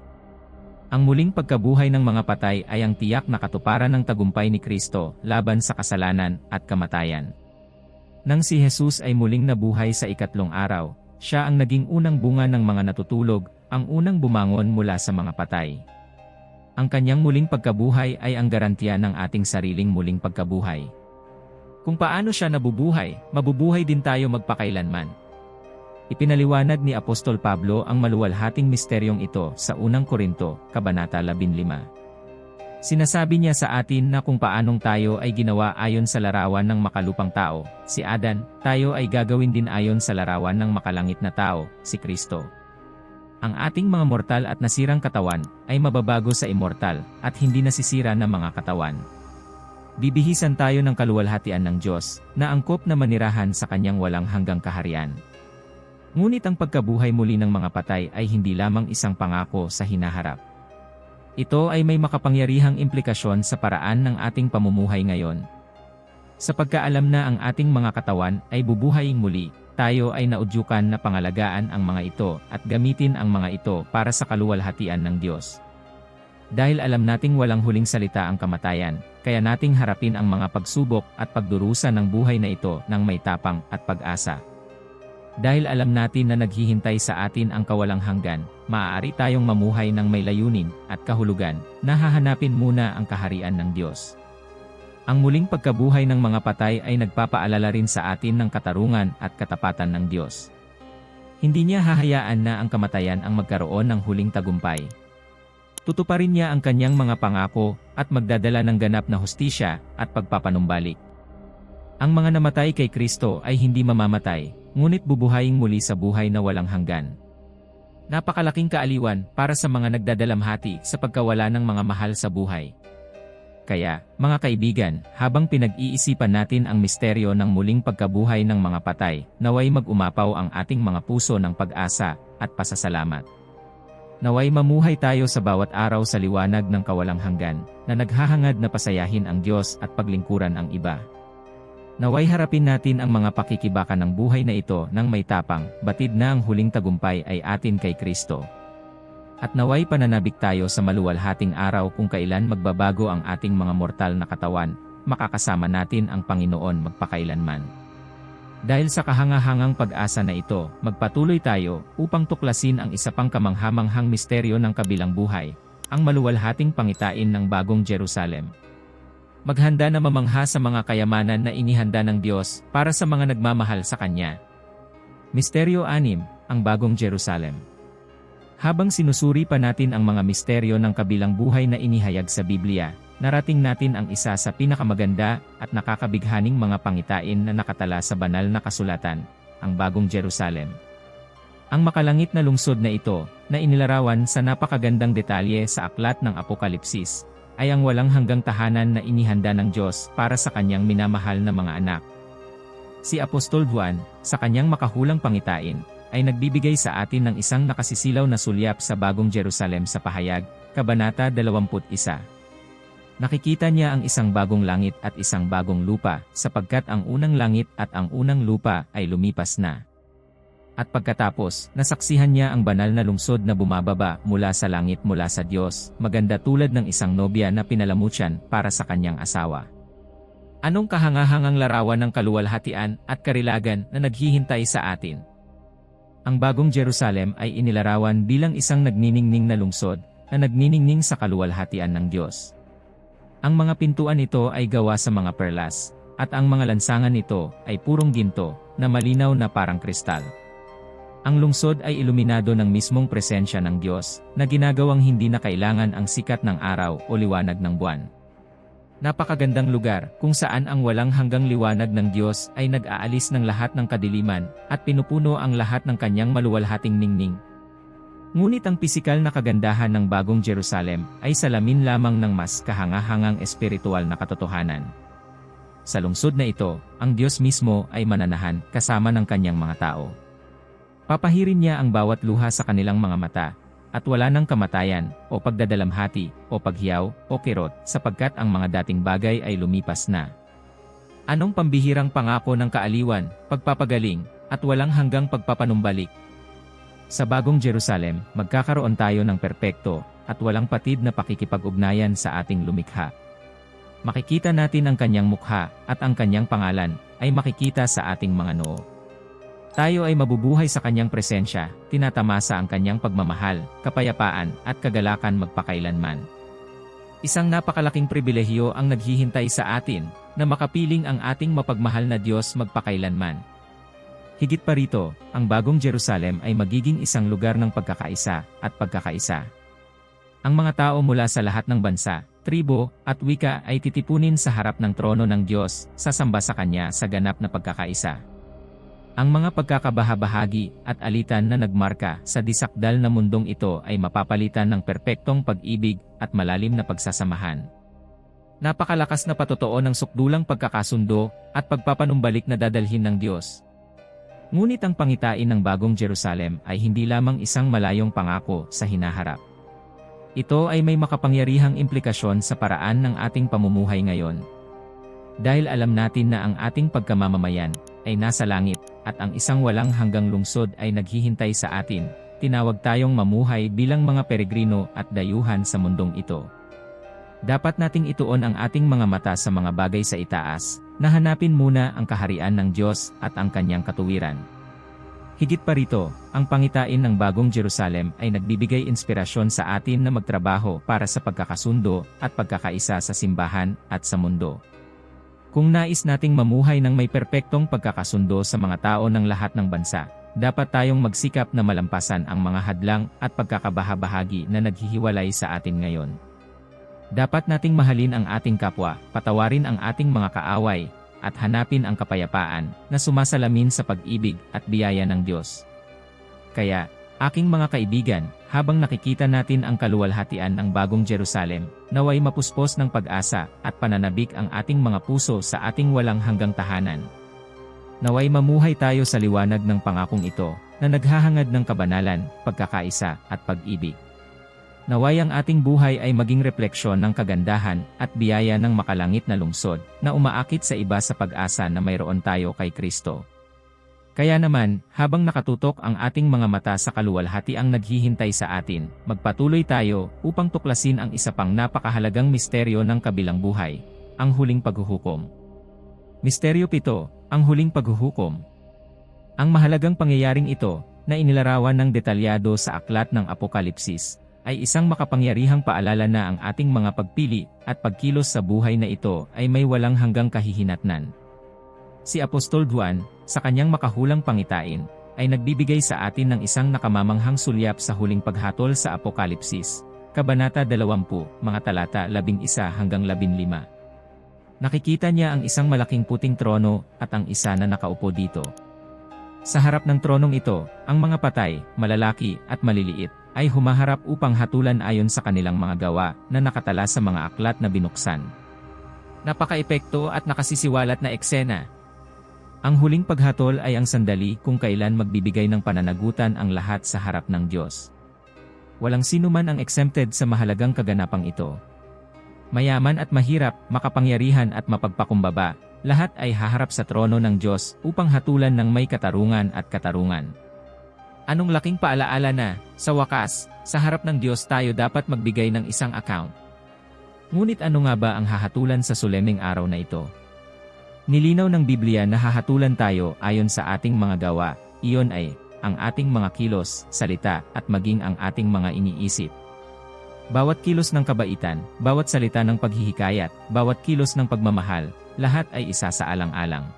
[SPEAKER 1] Ang muling pagkabuhay ng mga patay ay ang tiyak na katuparan ng tagumpay ni Kristo laban sa kasalanan at kamatayan. Nang si Jesus ay muling nabuhay sa ikatlong araw, siya ang naging unang bunga ng mga natutulog, ang unang bumangon mula sa mga patay. Ang kanyang muling pagkabuhay ay ang garantiya ng ating sariling muling pagkabuhay. Kung paano siya nabubuhay, mabubuhay din tayo magpakailanman. Ipinaliwanag ni Apostol Pablo ang maluwalhating misteryong ito sa unang Korinto, Kabanata 15. Sinasabi niya sa atin na kung paanong tayo ay ginawa ayon sa larawan ng makalupang tao, si Adan, tayo ay gagawin din ayon sa larawan ng makalangit na tao, si Kristo. Ang ating mga mortal at nasirang katawan ay mababago sa immortal at hindi nasisira na mga katawan. Bibihisan tayo ng kaluwalhatian ng Diyos, na angkop na manirahan sa kanyang walang hanggang kaharian. Ngunit ang pagkabuhay muli ng mga patay ay hindi lamang isang pangako sa hinaharap. Ito ay may makapangyarihang implikasyon sa paraan ng ating pamumuhay ngayon. Sa pagkaalam na ang ating mga katawan ay bubuhayin muli, tayo ay naudyukan na pangalagaan ang mga ito at gamitin ang mga ito para sa kaluwalhatian ng Diyos. Dahil alam nating walang huling salita ang kamatayan, kaya nating harapin ang mga pagsubok at pagdurusa ng buhay na ito ng may tapang at pag-asa. Dahil alam natin na naghihintay sa atin ang kawalang hanggan, maaari tayong mamuhay ng may layunin at kahulugan, na hahanapin muna ang kaharian ng Diyos. Ang muling pagkabuhay ng mga patay ay nagpapaalala rin sa atin ng katarungan at katapatan ng Diyos. Hindi niya hahayaan na ang kamatayan ang magkaroon ng huling tagumpay. Tutuparin niya ang kanyang mga pangako at magdadala ng ganap na hustisya at pagpapanumbalik. Ang mga namatay kay Kristo ay hindi mamamatay, ngunit bubuhayin muli sa buhay na walang hanggan. Napakalaking kaaliwan para sa mga nagdadalamhati sa pagkawala ng mga mahal sa buhay. Kaya, mga kaibigan, habang pinag-iisipan natin ang misteryo ng muling pagkabuhay ng mga patay, naway mag-umapaw ang ating mga puso ng pag-asa at pasasalamat. Naway mamuhay tayo sa bawat araw sa liwanag ng kawalang hanggan, na naghahangad na pasayahin ang Diyos at paglingkuran ang iba. Naway harapin natin ang mga pakikibaka ng buhay na ito nang may tapang, batid na ang huling tagumpay ay atin kay Kristo. At naway pananabik tayo sa maluwalhating araw kung kailan magbabago ang ating mga mortal na katawan, makakasama natin ang Panginoon magpakailanman. Dahil sa kahangahangang pag-asa na ito, magpatuloy tayo upang tuklasin ang isa pang kamanghamanghang misteryo ng kabilang buhay, ang maluwalhating pangitain ng bagong Jerusalem. Maghanda na mamangha sa mga kayamanan na inihanda ng Diyos para sa mga nagmamahal sa Kanya. Misteryo 6, ang bagong Jerusalem. Habang sinusuri pa natin ang mga misteryo ng kabilang buhay na inihayag sa Biblia, narating natin ang isa sa pinakamaganda at nakakabighaning mga pangitain na nakatala sa banal na kasulatan, ang bagong Jerusalem. Ang makalangit na lungsod na ito, na inilarawan sa napakagandang detalye sa aklat ng Apokalipsis, ay ang walang hanggang tahanan na inihanda ng Diyos para sa kanyang minamahal na mga anak. Si Apostol Juan, sa kanyang makahulang pangitain, ay nagbibigay sa atin ng isang nakasisilaw na sulyap sa bagong Jerusalem sa Pahayag, Kabanata 21. Nakikita niya ang isang bagong langit at isang bagong lupa, sapagkat ang unang langit at ang unang lupa ay lumipas na. At pagkatapos, nasaksihan niya ang banal na lungsod na bumababa mula sa langit mula sa Diyos, maganda tulad ng isang nobya na pinalamutyan para sa kanyang asawa. Anong kahangahangang larawan ng kaluwalhatian at karilagan na naghihintay sa atin? Ang bagong Jerusalem ay inilarawan bilang isang nagniningning na lungsod na nagniningning sa kaluwalhatian ng Diyos. Ang mga pintuan nito ay gawa sa mga perlas, at ang mga lansangan nito ay purong ginto na malinaw na parang kristal. Ang lungsod ay iluminado ng mismong presensya ng Diyos na ginagawang hindi na kailangan ang sikat ng araw o liwanag ng buwan. Napakagandang lugar kung saan ang walang hanggang liwanag ng Diyos ay nag-aalis ng lahat ng kadiliman at pinupuno ang lahat ng kanyang maluwalhating ningning. Ngunit ang pisikal na kagandahan ng bagong Jerusalem ay salamin lamang ng mas kahangahangang espiritual na katotohanan. Sa lungsod na ito, ang Diyos mismo ay mananahan kasama ng kanyang mga tao. Papahirin niya ang bawat luha sa kanilang mga mata, at wala ng kamatayan, o pagdadalamhati, o paghiyaw, o kirot, sapagkat ang mga dating bagay ay lumipas na. Anong pambihirang pangako ng kaaliwan, pagpapagaling, at walang hanggang pagpapanumbalik? Sa bagong Jerusalem, magkakaroon tayo ng perpekto, at walang patid na pakikipag-ugnayan sa ating lumikha. Makikita natin ang kanyang mukha, at ang kanyang pangalan, ay makikita sa ating mga noo. Tayo ay mabubuhay sa kanyang presensya, tinatamasa ang kanyang pagmamahal, kapayapaan, at kagalakan magpakailanman. Isang napakalaking pribilehiyo ang naghihintay sa atin, na makapiling ang ating mapagmahal na Diyos magpakailanman. Higit pa rito, ang bagong Jerusalem ay magiging isang lugar ng pagkakaisa at pagkakaisa. Ang mga tao mula sa lahat ng bansa, tribo, at wika ay titipunin sa harap ng trono ng Diyos, sasamba sa Kanya sa ganap na pagkakaisa. Ang mga pagkakabahabahagi at alitan na nagmarka sa disakdal na mundong ito ay mapapalitan ng perpektong pag-ibig at malalim na pagsasamahan. Napakalakas na patotoo ng sukdulang pagkakasundo at pagpapanumbalik na dadalhin ng Diyos. Ngunit ang pangitain ng bagong Jerusalem ay hindi lamang isang malayong pangako sa hinaharap. Ito ay may makapangyarihang implikasyon sa paraan ng ating pamumuhay ngayon. Dahil alam natin na ang ating pagkamamamayan ay nasa langit, at ang isang walang hanggang lungsod ay naghihintay sa atin, tinawag tayong mamuhay bilang mga peregrino at dayuhan sa mundong ito. Dapat nating ituon ang ating mga mata sa mga bagay sa itaas, na hanapin muna ang kaharian ng Diyos at ang kanyang katuwiran. Higit pa rito, ang pangitain ng bagong Jerusalem ay nagbibigay inspirasyon sa atin na magtrabaho para sa pagkakasundo at pagkakaisa sa simbahan at sa mundo. Kung nais nating mamuhay ng may perpektong pagkakasundo sa mga tao ng lahat ng bansa, dapat tayong magsikap na malampasan ang mga hadlang at pagkakabahabahagi na naghihiwalay sa atin ngayon. Dapat nating mahalin ang ating kapwa, patawarin ang ating mga kaaway, at hanapin ang kapayapaan na sumasalamin sa pag-ibig at biyaya ng Diyos. Kaya, aking mga kaibigan, habang nakikita natin ang kaluwalhatian ng bagong Jerusalem, naway mapuspos ng pag-asa at pananabik ang ating mga puso sa ating walang hanggang tahanan. Naway mamuhay tayo sa liwanag ng pangakong ito, na naghahangad ng kabanalan, pagkakaisa, at pag-ibig. Naway ang ating buhay ay maging refleksyon ng kagandahan at biyaya ng makalangit na lungsod, na umaakit sa iba sa pag-asa na mayroon tayo kay Kristo. Kaya naman, habang nakatutok ang ating mga mata sa kaluwalhatiang naghihintay sa atin, magpatuloy tayo upang tuklasin ang isa pang napakahalagang misteryo ng kabilang buhay, ang huling paghuhukom. Misteryo 7, ang huling paghuhukom. Ang mahalagang pangyayaring ito, na inilarawan ng detalyado sa aklat ng Apokalipsis, ay isang makapangyarihang paalala na ang ating mga pagpili at pagkilos sa buhay na ito ay may walang hanggang kahihinatnan. Si Apostol Juan, sa kanyang makahulang pangitain, ay nagbibigay sa atin ng isang nakamamanghang sulyap sa huling paghatol sa Apokalipsis, Kabanata 20, mga talata 11 hanggang 15. Nakikita niya ang isang malaking puting trono at ang isa na nakaupo dito. Sa harap ng tronong ito, ang mga patay, malalaki at maliliit, ay humaharap upang hatulan ayon sa kanilang mga gawa na nakatala sa mga aklat na binuksan. Napaka-epekto at nakasisiwalat na eksena. Ang huling paghatol ay ang sandali kung kailan magbibigay ng pananagutan ang lahat sa harap ng Diyos. Walang sino man ang exempted sa mahalagang kaganapang ito. Mayaman at mahirap, makapangyarihan at mapagpakumbaba, lahat ay haharap sa trono ng Diyos upang hatulan ng may katarungan at katarungan. Anong laking paalaala na, sa wakas, sa harap ng Diyos tayo dapat magbigay ng isang account. Ngunit ano nga ba ang hahatulan sa solemneng araw na ito? Nilinaw ng Biblia na hahatulan tayo ayon sa ating mga gawa, iyon ay, ang ating mga kilos, salita, at maging ang ating mga iniisip. Bawat kilos ng kabaitan, bawat salita ng paghihikayat, bawat kilos ng pagmamahal, lahat ay isa sa alang-alang.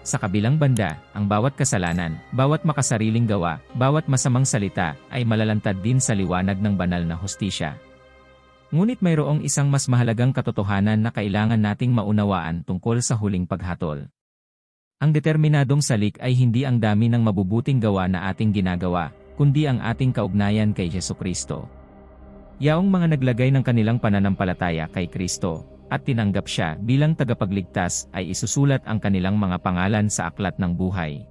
[SPEAKER 1] Sa kabilang banda, ang bawat kasalanan, bawat makasariling gawa, bawat masamang salita, ay malalantad din sa liwanag ng banal na hustisya. Ngunit mayroong isang mas mahalagang katotohanan na kailangan nating maunawaan tungkol sa huling paghatol. Ang determinadong salik ay hindi ang dami ng mabubuting gawa na ating ginagawa, kundi ang ating kaugnayan kay Jesucristo. Yaong mga naglagay ng kanilang pananampalataya kay Kristo, at tinanggap siya bilang tagapagligtas ay isusulat ang kanilang mga pangalan sa aklat ng buhay.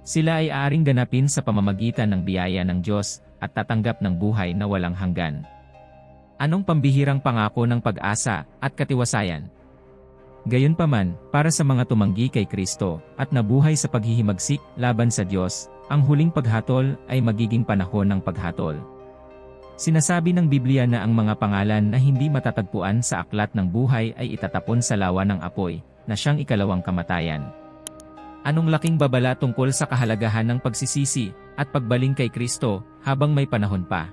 [SPEAKER 1] Sila ay aaring ganapin sa pamamagitan ng biyaya ng Diyos at tatanggap ng buhay na walang hanggan. Anong pambihirang pangako ng pag-asa at katiwasayan? Gayunpaman, para sa mga tumanggi kay Kristo at nabuhay sa paghihimagsik laban sa Diyos, ang huling paghatol ay magiging panahon ng paghatol. Sinasabi ng Biblia na ang mga pangalan na hindi matatagpuan sa aklat ng buhay ay itatapon sa lawa ng apoy, na siyang ikalawang kamatayan. Anong laking babala tungkol sa kahalagahan ng pagsisisi at pagbaling kay Kristo habang may panahon pa.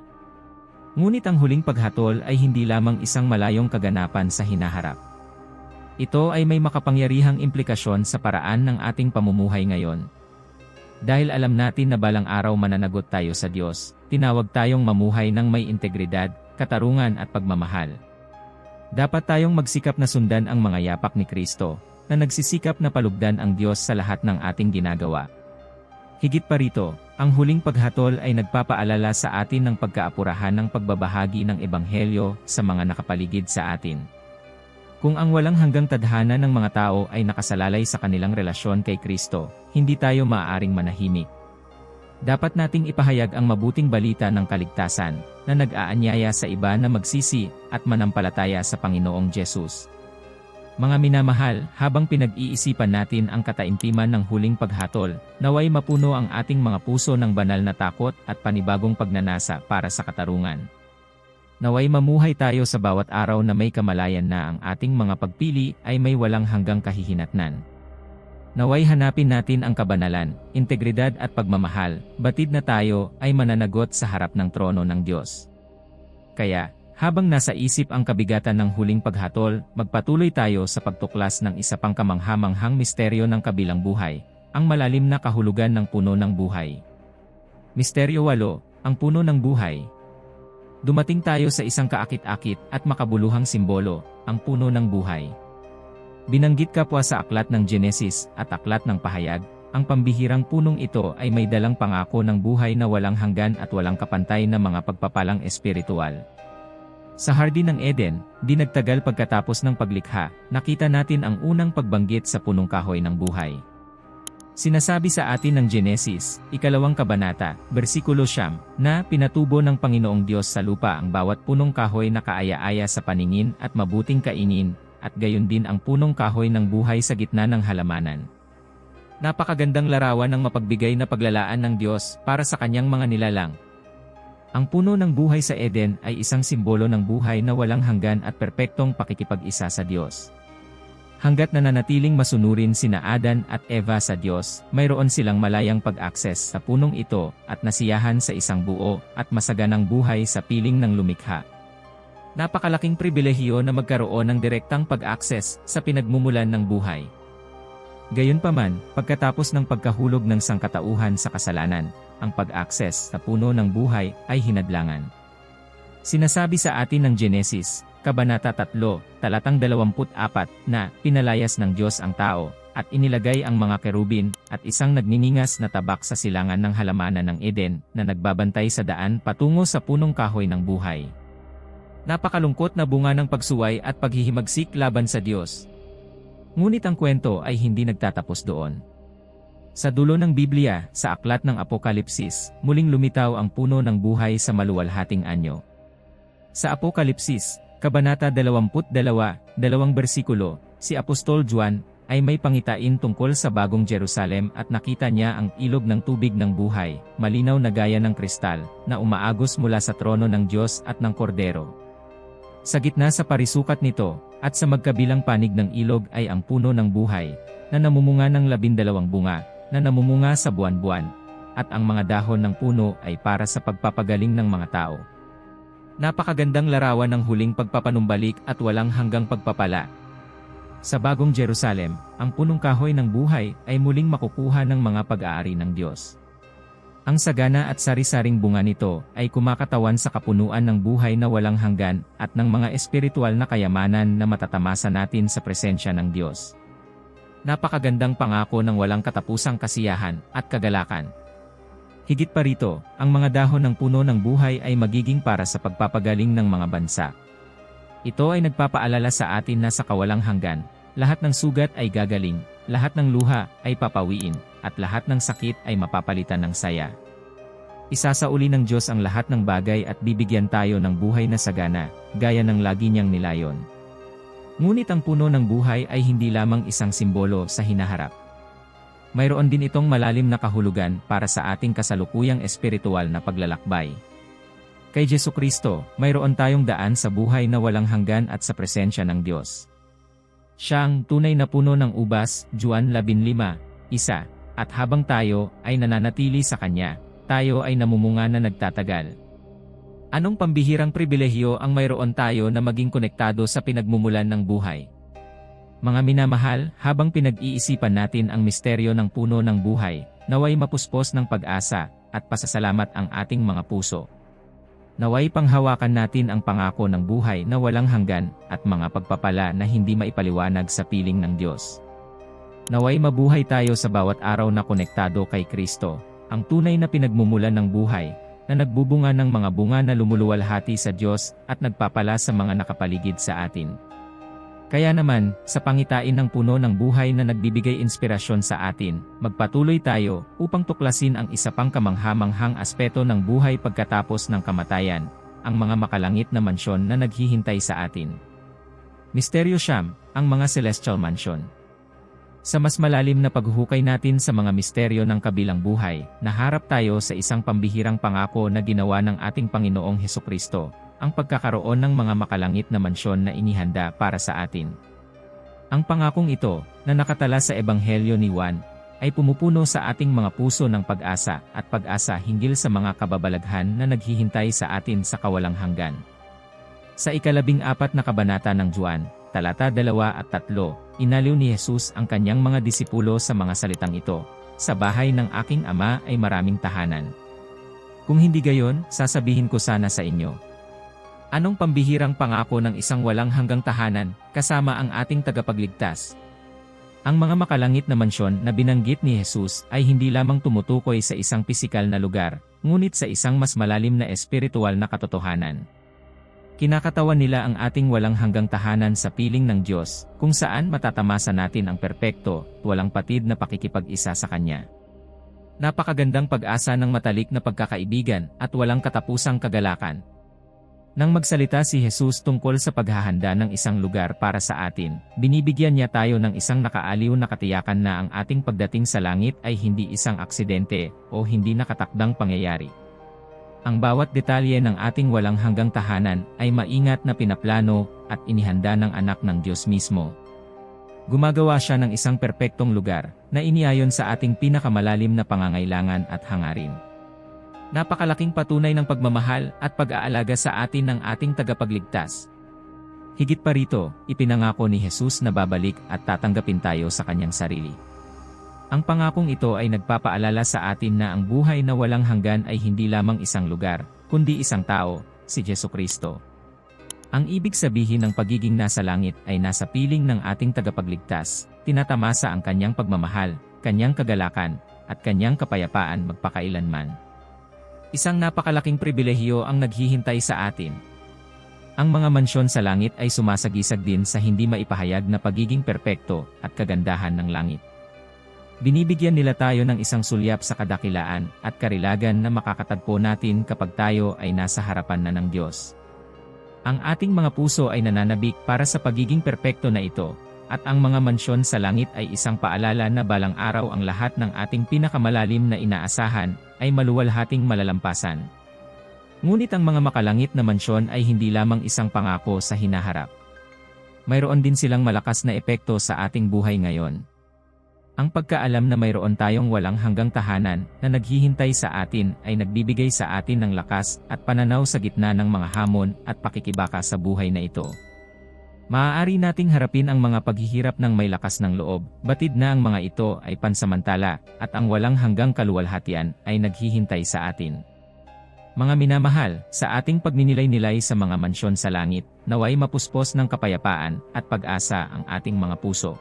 [SPEAKER 1] Ngunit ang huling paghatol ay hindi lamang isang malayong kaganapan sa hinaharap. Ito ay may makapangyarihang implikasyon sa paraan ng ating pamumuhay ngayon. Dahil alam natin na balang araw mananagot tayo sa Diyos, tinawag tayong mamuhay ng may integridad, katarungan at pagmamahal. Dapat tayong magsikap na sundan ang mga yapak ni Kristo, na nagsisikap na palugdan ang Diyos sa lahat ng ating ginagawa. Higit pa rito, ang huling paghatol ay nagpapaalala sa atin ng pagkaapurahan ng pagbabahagi ng Ebanghelyo sa mga nakapaligid sa atin. Kung ang walang hanggang tadhana ng mga tao ay nakasalalay sa kanilang relasyon kay Kristo, hindi tayo maaaring manahimik. Dapat nating ipahayag ang mabuting balita ng kaligtasan, na nag-aanyaya sa iba na magsisi at manampalataya sa Panginoong Jesus. Mga minamahal, habang pinag-iisipan natin ang kataimtiman ng huling paghatol, naway mapuno ang ating mga puso ng banal na takot at panibagong pagnanasa para sa katarungan. Naway mamuhay tayo sa bawat araw na may kamalayan na ang ating mga pagpili ay may walang hanggang kahihinatnan. Naway hanapin natin ang kabanalan, integridad at pagmamahal, batid na tayo ay mananagot sa harap ng trono ng Diyos. Kaya, habang nasa isip ang kabigatan ng huling paghatol, magpatuloy tayo sa pagtuklas ng isa pang kamangha-manghang misteryo ng kabilang buhay, ang malalim na kahulugan ng puno ng buhay. Misteryo 8, ang puno ng buhay. Dumating tayo sa isang kaakit-akit at makabuluhang simbolo, ang puno ng buhay. Binanggit kapwa sa aklat ng Genesis at aklat ng Pahayag, Ang pambihirang punong ito ay may dalang pangako ng buhay na walang hanggan at walang kapantay na mga pagpapalang espiritual. Sa Hardin ng Eden, di nagtagal pagkatapos ng paglikha, nakita natin ang unang pagbanggit sa punong kahoy ng buhay. Sinasabi sa atin ng Genesis, 2 kabanata, bersikulo 9, na pinatubo ng Panginoong Diyos sa lupa ang bawat punong kahoy na kaaya-aya sa paningin at mabuting kainin, at gayon din ang punong kahoy ng buhay sa gitna ng halamanan. Napakagandang larawan ng mapagbigay na paglalaan ng Diyos para sa kanyang mga nilalang. Ang puno ng buhay sa Eden ay isang simbolo ng buhay na walang hanggan at perpektong pakikipag-isa sa Diyos. Hanggat nananatiling masunurin sina Adan at Eva sa Diyos, mayroon silang malayang pag-akses sa punong ito at nasiyahan sa isang buo at masaganang buhay sa piling ng lumikha. Napakalaking pribilehiyo na magkaroon ng direktang pag-akses sa pinagmumulan ng buhay. Gayunpaman, pagkatapos ng pagkahulog ng sangkatauhan sa kasalanan, ang pag-akses sa puno ng buhay ay hinadlangan. Sinasabi sa atin ng Genesis, Kabanata 3, talatang 24, na pinalayas ng Diyos ang tao, at inilagay ang mga kerubin, at isang nagniningas na tabak sa silangan ng halamanan ng Eden, na nagbabantay sa daan patungo sa punong kahoy ng buhay. Napakalungkot na bunga ng pagsuway at paghihimagsik laban sa Diyos. Ngunit ang kwento ay hindi nagtatapos doon. Sa dulo ng Biblia, sa aklat ng Apokalipsis, muling lumitaw ang puno ng buhay sa maluwalhating anyo. Sa Apokalipsis, Kabanata 22, 2 bersikulo, si Apostol Juan ay may pangitain tungkol sa bagong Jerusalem at nakita niya ang ilog ng tubig ng buhay, malinaw na gaya ng kristal, na umaagos mula sa trono ng Diyos at ng Kordero. Sa gitna sa parisukat nito, at sa magkabilang panig ng ilog ay ang puno ng buhay, na namumunga ng 12 bunga, na namumunga sa buwan-buwan, at ang mga dahon ng puno ay para sa pagpapagaling ng mga tao. Napakagandang larawan ng huling pagpapanumbalik at walang hanggang pagpapala. Sa bagong Jerusalem, ang punong kahoy ng buhay ay muling makukuha ng mga pag-aari ng Diyos. Ang sagana at sari-saring bunga nito ay kumakatawan sa kapunuan ng buhay na walang hanggan at ng mga espiritual na kayamanan na matatamasa natin sa presensya ng Diyos. Napakagandang pangako ng walang katapusang kasiyahan at kagalakan. Higit pa rito, ang mga dahon ng puno ng buhay ay magiging para sa pagpapagaling ng mga bansa. Ito ay nagpapaalala sa atin na sa kawalang hanggan, lahat ng sugat ay gagaling, lahat ng luha ay papawiin, at lahat ng sakit ay mapapalitan ng saya. Isasauli ng Diyos ang lahat ng bagay at bibigyan tayo ng buhay na sagana, gaya ng lagi niyang nilayon. Ngunit ang puno ng buhay ay hindi lamang isang simbolo sa hinaharap. Mayroon din itong malalim na kahulugan para sa ating kasalukuyang espiritual na paglalakbay. Kay Jesucristo, mayroon tayong daan sa buhay na walang hanggan at sa presensya ng Diyos. Siya ang tunay na puno ng ubas, Juan 15:1, at habang tayo ay nananatili sa Kanya, tayo ay namumunga na nagtatagal. Anong pambihirang pribilehiyo ang mayroon tayo na maging konektado sa pinagmumulan ng buhay? Mga minamahal, habang pinag-iisipan natin ang misteryo ng puno ng buhay, naway mapuspos ng pag-asa at pasasalamat ang ating mga puso. Naway panghawakan natin ang pangako ng buhay na walang hanggan at mga pagpapala na hindi maipaliwanag sa piling ng Diyos. Naway mabuhay tayo sa bawat araw na konektado kay Kristo, ang tunay na pinagmumulan ng buhay, na nagbubunga ng mga bunga na lumuluwalhati sa Diyos at nagpapala sa mga nakapaligid sa atin. Kaya naman, sa pangitain ng puno ng buhay na nagbibigay inspirasyon sa atin, magpatuloy tayo upang tuklasin ang isa pang kamangha-manghang aspeto ng buhay pagkatapos ng kamatayan, ang mga makalangit na mansyon na naghihintay sa atin. Misteryo Siyam, ang mga celestial mansion. Sa mas malalim na paghuhukay natin sa mga misteryo ng kabilang buhay, naharap tayo sa isang pambihirang pangako na ginawa ng ating Panginoong Hesukristo, ang pagkakaroon ng mga makalangit na mansyon na inihanda para sa atin. Ang pangakong ito, na nakatala sa Ebanghelyo ni Juan, ay pumupuno sa ating mga puso ng pag-asa at pag-asa hinggil sa mga kababalaghan na naghihintay sa atin sa kawalang hanggan. Sa 14 na kabanata ng Juan, talata 2 at 3, inaliw ni Jesus ang kanyang mga disipulo sa mga salitang ito, "Sa bahay ng aking Ama ay maraming tahanan. Kung hindi gayon, sasabihin ko sana sa inyo." Anong pambihirang pangako ng isang walang hanggang tahanan, kasama ang ating tagapagligtas? Ang mga makalangit na mansyon na binanggit ni Jesus ay hindi lamang tumutukoy sa isang pisikal na lugar, ngunit sa isang mas malalim na espiritual na katotohanan. Kinakatawan nila ang ating walang hanggang tahanan sa piling ng Diyos, kung saan matatamasa natin ang perpekto, walang patid na pakikipag-isa sa Kanya. Napakagandang pag-asa ng matalik na pagkakaibigan at walang katapusang kagalakan. Nang magsalita si Jesus tungkol sa paghahanda ng isang lugar para sa atin, binibigyan niya tayo ng isang nakaaliw na katiyakan na ang ating pagdating sa langit ay hindi isang aksidente o hindi nakatakdang pangyayari. Ang bawat detalye ng ating walang hanggang tahanan ay maingat na pinaplano at inihanda ng anak ng Diyos mismo. Gumagawa siya ng isang perpektong lugar na iniayon sa ating pinakamalalim na pangangailangan at hangarin. Napakalaking patunay ng pagmamahal at pag-aalaga sa atin ng ating tagapagligtas. Higit pa rito, ipinangako ni Jesus na babalik at tatanggapin tayo sa Kanyang sarili. Ang pangakong ito ay nagpapaalala sa atin na ang buhay na walang hanggan ay hindi lamang isang lugar, kundi isang tao, si Jesucristo. Ang ibig sabihin ng pagiging nasa langit ay nasa piling ng ating tagapagligtas, tinatamasa ang Kanyang pagmamahal, Kanyang kagalakan, at Kanyang kapayapaan magpakailanman. Isang napakalaking pribilehiyo ang naghihintay sa atin. Ang mga mansyon sa langit ay sumasagisag din sa hindi maipahayag na pagiging perpekto at kagandahan ng langit. Binibigyan nila tayo ng isang sulyap sa kadakilaan at karilagan na makakatagpo natin kapag tayo ay nasa harapan na ng Diyos. Ang ating mga puso ay nananabik para sa pagiging perpekto na ito, at ang mga mansyon sa langit ay isang paalala na balang araw ang lahat ng ating pinakamalalim na inaasahan ay maluwalhating malalampasan. Ngunit ang mga makalangit na mansyon ay hindi lamang isang pangako sa hinaharap. Mayroon din silang malakas na epekto sa ating buhay ngayon. Ang pagkaalam na mayroon tayong walang hanggang tahanan na naghihintay sa atin ay nagbibigay sa atin ng lakas at pananaw sa gitna ng mga hamon at pakikibaka sa buhay na ito. Maaari nating harapin ang mga paghihirap ng may lakas ng loob, batid na ang mga ito ay pansamantala, at ang walang hanggang kaluwalhatian ay naghihintay sa atin. Mga minamahal, sa ating pagninilay-nilay sa mga mansyon sa langit, naway mapuspos ng kapayapaan at pag-asa ang ating mga puso.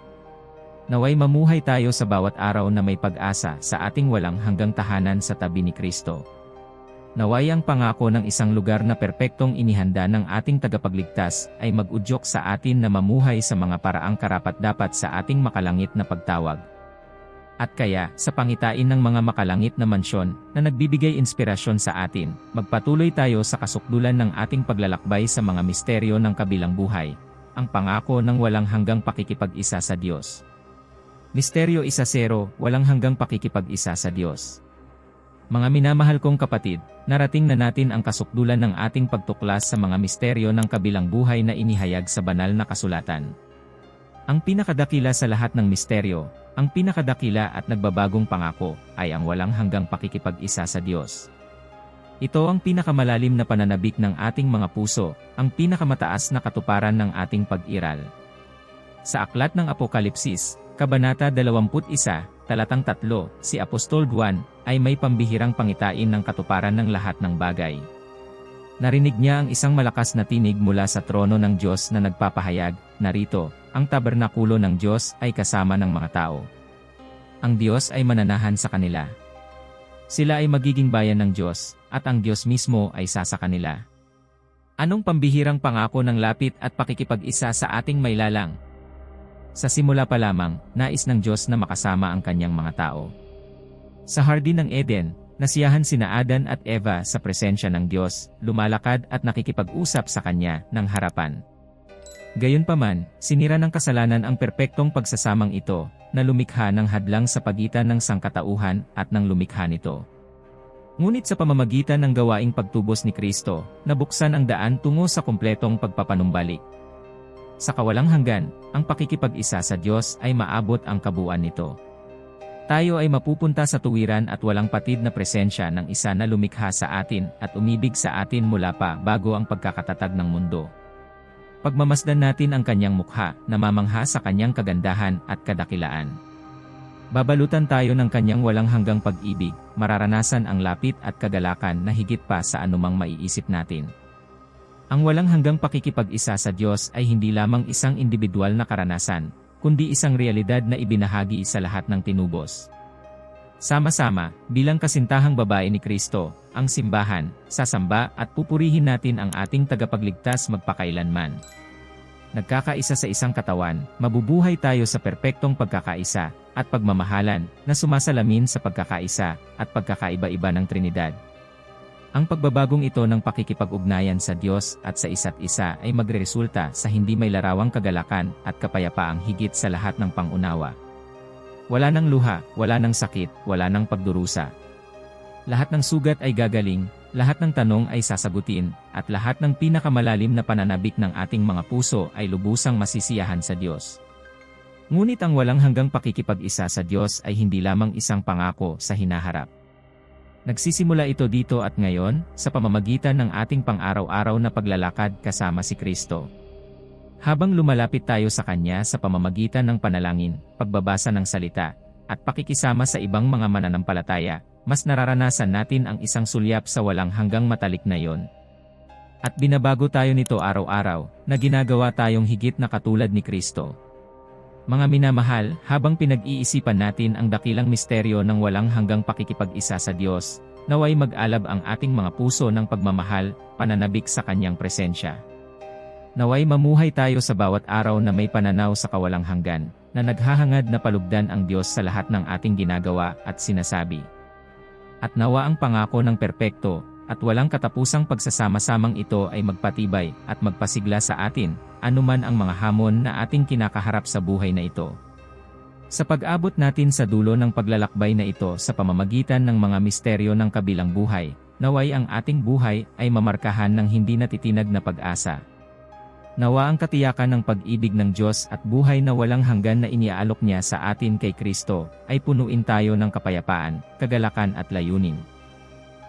[SPEAKER 1] Naway mamuhay tayo sa bawat araw na may pag-asa sa ating walang hanggang tahanan sa tabi ni Kristo. Naway ang pangako ng isang lugar na perpektong inihanda ng ating tagapagligtas ay mag-udyok sa atin na mamuhay sa mga paraang karapat-dapat sa ating makalangit na pagtawag. At kaya, sa pangitain ng mga makalangit na mansyon na nagbibigay inspirasyon sa atin, magpatuloy tayo sa kasukdulan ng ating paglalakbay sa mga misteryo ng kabilang buhay, ang pangako ng walang hanggang pakikipag-isa sa Diyos. Misteryo 1-0, walang hanggang pakikipag-isa sa Diyos. Mga minamahal kong kapatid, narating na natin ang kasukdulan ng ating pagtuklas sa mga misteryo ng kabilang buhay na inihayag sa banal na kasulatan. Ang pinakadakila sa lahat ng misteryo, ang pinakadakila at nagbabagong pangako, ay ang walang hanggang pakikipag-isa sa Diyos. Ito ang pinakamalalim na pananabik ng ating mga puso, ang pinakamataas na katuparan ng ating pag-iral. Sa aklat ng Apokalipsis, Kabanata 21, talatang 3, si Apostol Juan ay may pambihirang pangitain ng katuparan ng lahat ng bagay. Narinig niya ang isang malakas na tinig mula sa trono ng Diyos na nagpapahayag, narito, ang tabernakulo ng Diyos ay kasama ng mga tao. Ang Diyos ay mananahan sa kanila. Sila ay magiging bayan ng Diyos, at ang Diyos mismo ay sasa kanila. Anong pambihirang pangako ng lapit at pakikipag-isa sa ating mailalang? Sa simula pa lamang, nais ng Diyos na makasama ang kanyang mga tao. Sa Hardin ng Eden, nasiyahan sina Adan at Eva sa presensya ng Diyos, lumalakad at nakikipag-usap sa Kanya ng harapan. Gayunpaman, sinira ng kasalanan ang perpektong pagsasamang ito, na lumikha ng hadlang sa pagitan ng sangkatauhan at ng lumikha nito. Ngunit sa pamamagitan ng gawaing pagtubos ni Kristo, nabuksan ang daan tungo sa kumpletong pagpapanumbalik. Sa kawalang hanggan, ang pakikipag-isa sa Diyos ay maabot ang kabuuan nito. Tayo ay mapupunta sa tuwiran at walang patid na presensya ng isa na lumikha sa atin at umibig sa atin mula pa bago ang pagkakatatag ng mundo. Pagmamasdan natin ang kanyang mukha, namamangha sa kanyang kagandahan at kadakilaan. Babalutan tayo ng kanyang walang hanggang pag-ibig, mararanasan ang lapit at kagalakan na higit pa sa anumang maiisip natin. Ang walang hanggang pakikipag-isa sa Diyos ay hindi lamang isang individual na karanasan, kundi isang realidad na ibinahagi sa lahat ng tinubos. Sama-sama, bilang kasintahang babae ni Kristo, ang simbahan, sasamba at pupurihin natin ang ating tagapagligtas magpakailanman. Nagkakaisa sa isang katawan, mabubuhay tayo sa perpektong pagkakaisa at pagmamahalan na sumasalamin sa pagkakaisa at pagkakaiba-iba ng Trinidad. Ang pagbabagong ito ng pakikipag-ugnayan sa Diyos at sa isa't isa ay magreresulta sa hindi may larawang kagalakan at kapayapaang higit sa lahat ng pangunawa. Wala nang luha, wala nang sakit, wala nang pagdurusa. Lahat ng sugat ay gagaling, lahat ng tanong ay sasagutin, at lahat ng pinakamalalim na pananabik ng ating mga puso ay lubusang masisiyahan sa Diyos. Ngunit ang walang hanggang pakikipag-isa sa Diyos ay hindi lamang isang pangako sa hinaharap. Nagsisimula ito dito at ngayon, sa pamamagitan ng ating pang-araw-araw na paglalakad kasama si Kristo. Habang lumalapit tayo sa Kanya sa pamamagitan ng panalangin, pagbabasa ng salita, at pakikisama sa ibang mga mananampalataya, mas nararanasan natin ang isang sulyap sa walang hanggang matalik na yon. At binabago tayo nito araw-araw, na ginagawa tayong higit na katulad ni Kristo. Mga minamahal, habang pinag-iisipan natin ang dakilang misteryo ng walang hanggang pakikipag-isa sa Diyos, naway mag-alab ang ating mga puso ng pagmamahal, pananabik sa Kanyang presensya. Naway mamuhay tayo sa bawat araw na may pananaw sa kawalang hanggan, na naghahangad na palugdan ang Diyos sa lahat ng ating ginagawa at sinasabi. At nawa ang pangako ng perpekto, at walang katapusang pagsasama-samang ito ay magpatibay at magpasigla sa atin, anuman ang mga hamon na ating kinakaharap sa buhay na ito. Sa pag-abot natin sa dulo ng paglalakbay na ito sa pamamagitan ng mga misteryo ng kabilang buhay, naway ang ating buhay ay mamarkahan ng hindi natitinag na pag-asa. Nawa ang katiyakan ng pag-ibig ng Diyos at buhay na walang hanggan na iniaalok niya sa atin kay Kristo, ay punuin tayo ng kapayapaan, kagalakan at layunin.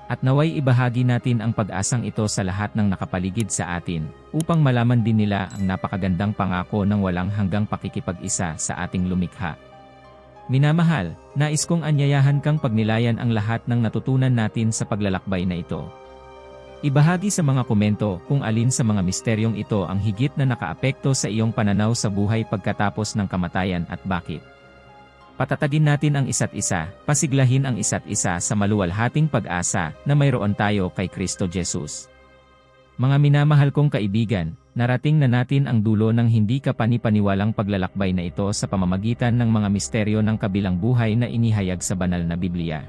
[SPEAKER 1] At naway ibahagi natin ang pag-asang ito sa lahat ng nakapaligid sa atin, upang malaman din nila ang napakagandang pangako ng walang hanggang pakikipag-isa sa ating lumikha. Minamahal, nais kong anyayahan kang pagnilayan ang lahat ng natutunan natin sa paglalakbay na ito. Ibahagi sa mga komento kung alin sa mga misteryong ito ang higit na nakaapekto sa iyong pananaw sa buhay pagkatapos ng kamatayan at bakit. Patatagin natin ang isa't isa, pasiglahin ang isa't isa sa maluwalhating pag-asa na mayroon tayo kay Kristo Jesus. Mga minamahal kong kaibigan, narating na natin ang dulo ng hindi kapanipaniwalang paglalakbay na ito sa pamamagitan ng mga misteryo ng kabilang buhay na inihayag sa banal na Biblia.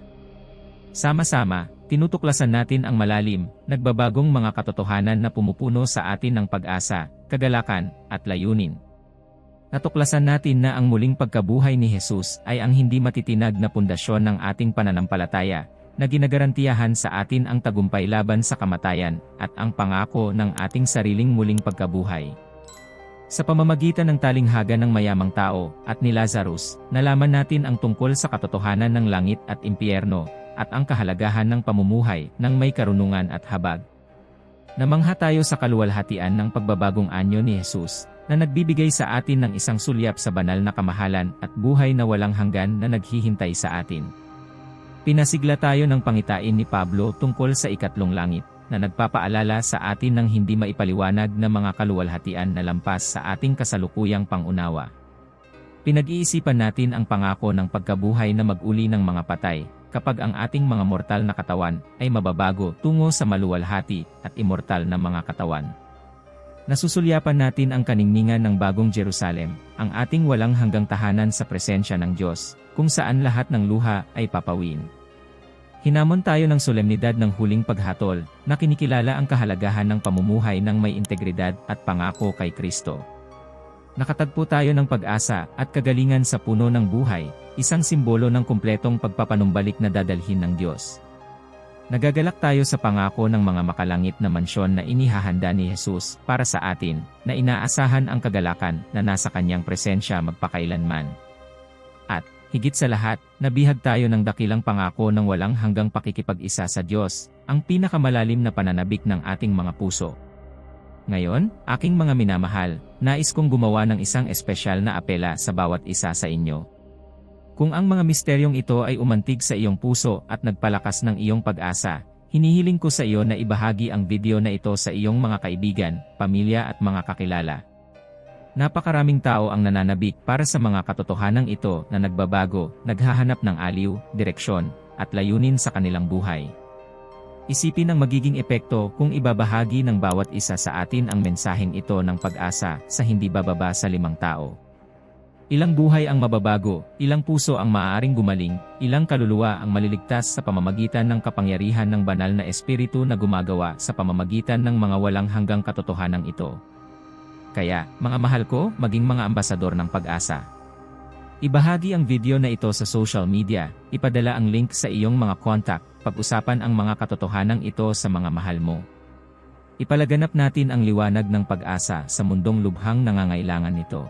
[SPEAKER 1] Sama-sama, tinutuklasan natin ang malalim, nagbabagong mga katotohanan na pumupuno sa atin ng pag-asa, kagalakan, at layunin. Natuklasan natin na ang muling pagkabuhay ni Jesus ay ang hindi matitinag na pundasyon ng ating pananampalataya, na ginagarantiyahan sa atin ang tagumpay laban sa kamatayan, at ang pangako ng ating sariling muling pagkabuhay. Sa pamamagitan ng talinghaga ng mayamang tao, at ni Lazarus, nalaman natin ang tungkol sa katotohanan ng langit at impyerno, at ang kahalagahan ng pamumuhay ng may karunungan at habag. Namangha tayo sa kaluwalhatian ng pagbabagong anyo ni Jesus, na nagbibigay sa atin ng isang sulyap sa banal na kamahalan at buhay na walang hanggan na naghihintay sa atin. Pinasigla tayo ng pangitain ni Pablo tungkol sa ikatlong langit, na nagpapaalala sa atin ng hindi maipaliwanag na mga kaluwalhatian na lampas sa ating kasalukuyang pangunawa. Pinag-iisipan natin ang pangako ng pagkabuhay na mag-uli ng mga patay, kapag ang ating mga mortal na katawan ay mababago tungo sa maluwalhati at immortal na mga katawan. Nasusulyapan natin ang kaningningan ng bagong Jerusalem, ang ating walang hanggang tahanan sa presensya ng Diyos, kung saan lahat ng luha ay papawin. Hinamon tayo ng solemnidad ng huling paghatol, na kinikilala ang kahalagahan ng pamumuhay ng may integridad at pangako kay Kristo. Nakatagpo tayo ng pag-asa at kagalingan sa puno ng buhay, isang simbolo ng kumpletong pagpapanumbalik na dadalhin ng Diyos. Nagagalak tayo sa pangako ng mga makalangit na mansyon na inihahanda ni Jesus para sa atin, na inaasahan ang kagalakan na nasa Kanyang presensya magpakailanman. At, higit sa lahat, nabihag tayo ng dakilang pangako ng walang hanggang pakikipag-isa sa Diyos, ang pinakamalalim na pananabik ng ating mga puso. Ngayon, aking mga minamahal, nais kong gumawa ng isang espesyal na apela sa bawat isa sa inyo. Kung ang mga misteryong ito ay umantig sa iyong puso at nagpalakas ng iyong pag-asa, hinihiling ko sa iyo na ibahagi ang video na ito sa iyong mga kaibigan, pamilya at mga kakilala. Napakaraming tao ang nananabik para sa mga katotohanang ito na nagbabago, naghahanap ng aliw, direksyon, at layunin sa kanilang buhay. Isipin ang magiging epekto kung ibabahagi ng bawat isa sa atin ang mensaheng ito ng pag-asa sa hindi bababa sa 5 tao. Ilang buhay ang mababago, ilang puso ang maaaring gumaling, ilang kaluluwa ang maliligtas sa pamamagitan ng kapangyarihan ng banal na espiritu na gumagawa sa pamamagitan ng mga walang hanggang katotohanang ito. Kaya, mga mahal ko, maging mga ambasador ng pag-asa. Ibahagi ang video na ito sa social media, ipadala ang link sa iyong mga contact, pag-usapan ang mga katotohanang ito sa mga mahal mo. Ipalaganap natin ang liwanag ng pag-asa sa mundong lubhang nangangailangan nito.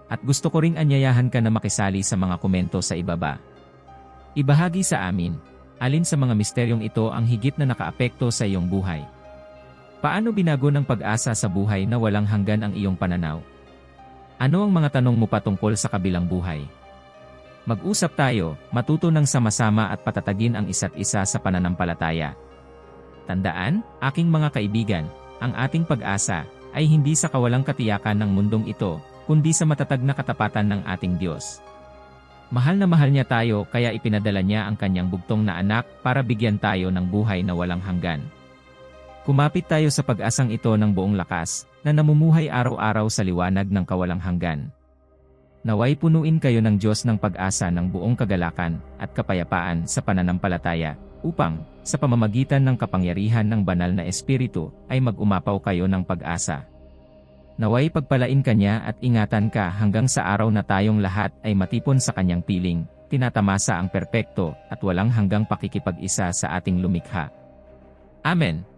[SPEAKER 1] At gusto ko ring anyayahan ka na makisali sa mga komento sa ibaba. Ibahagi sa amin, alin sa mga misteryong ito ang higit na nakaapekto sa iyong buhay? Paano binago ng pag-asa sa buhay na walang hanggan ang iyong pananaw? Ano ang mga tanong mo patungkol sa kabilang buhay? Mag-usap tayo, matuto ng sama-sama at patatagin ang isa't isa sa pananampalataya. Tandaan, aking mga kaibigan, ang ating pag-asa ay hindi sa kawalang katiyakan ng mundong ito, kundi sa matatag na katapatan ng ating Diyos. Mahal na mahal niya tayo kaya ipinadala niya ang kanyang bugtong na anak para bigyan tayo ng buhay na walang hanggan. Kumapit tayo sa pag-asang ito ng buong lakas, na namumuhay araw-araw sa liwanag ng kawalang hanggan. Naway punuin kayo ng Diyos ng pag-asa ng buong kagalakan at kapayapaan sa pananampalataya, upang, sa pamamagitan ng kapangyarihan ng banal na espiritu, ay mag-umapaw kayo ng pag-asa. Naway pagpalain ka niya at ingatan ka hanggang sa araw na tayong lahat ay matipon sa kanyang piling, tinatamasa ang perpekto at walang hanggang pakikipag-isa sa ating lumikha. Amen.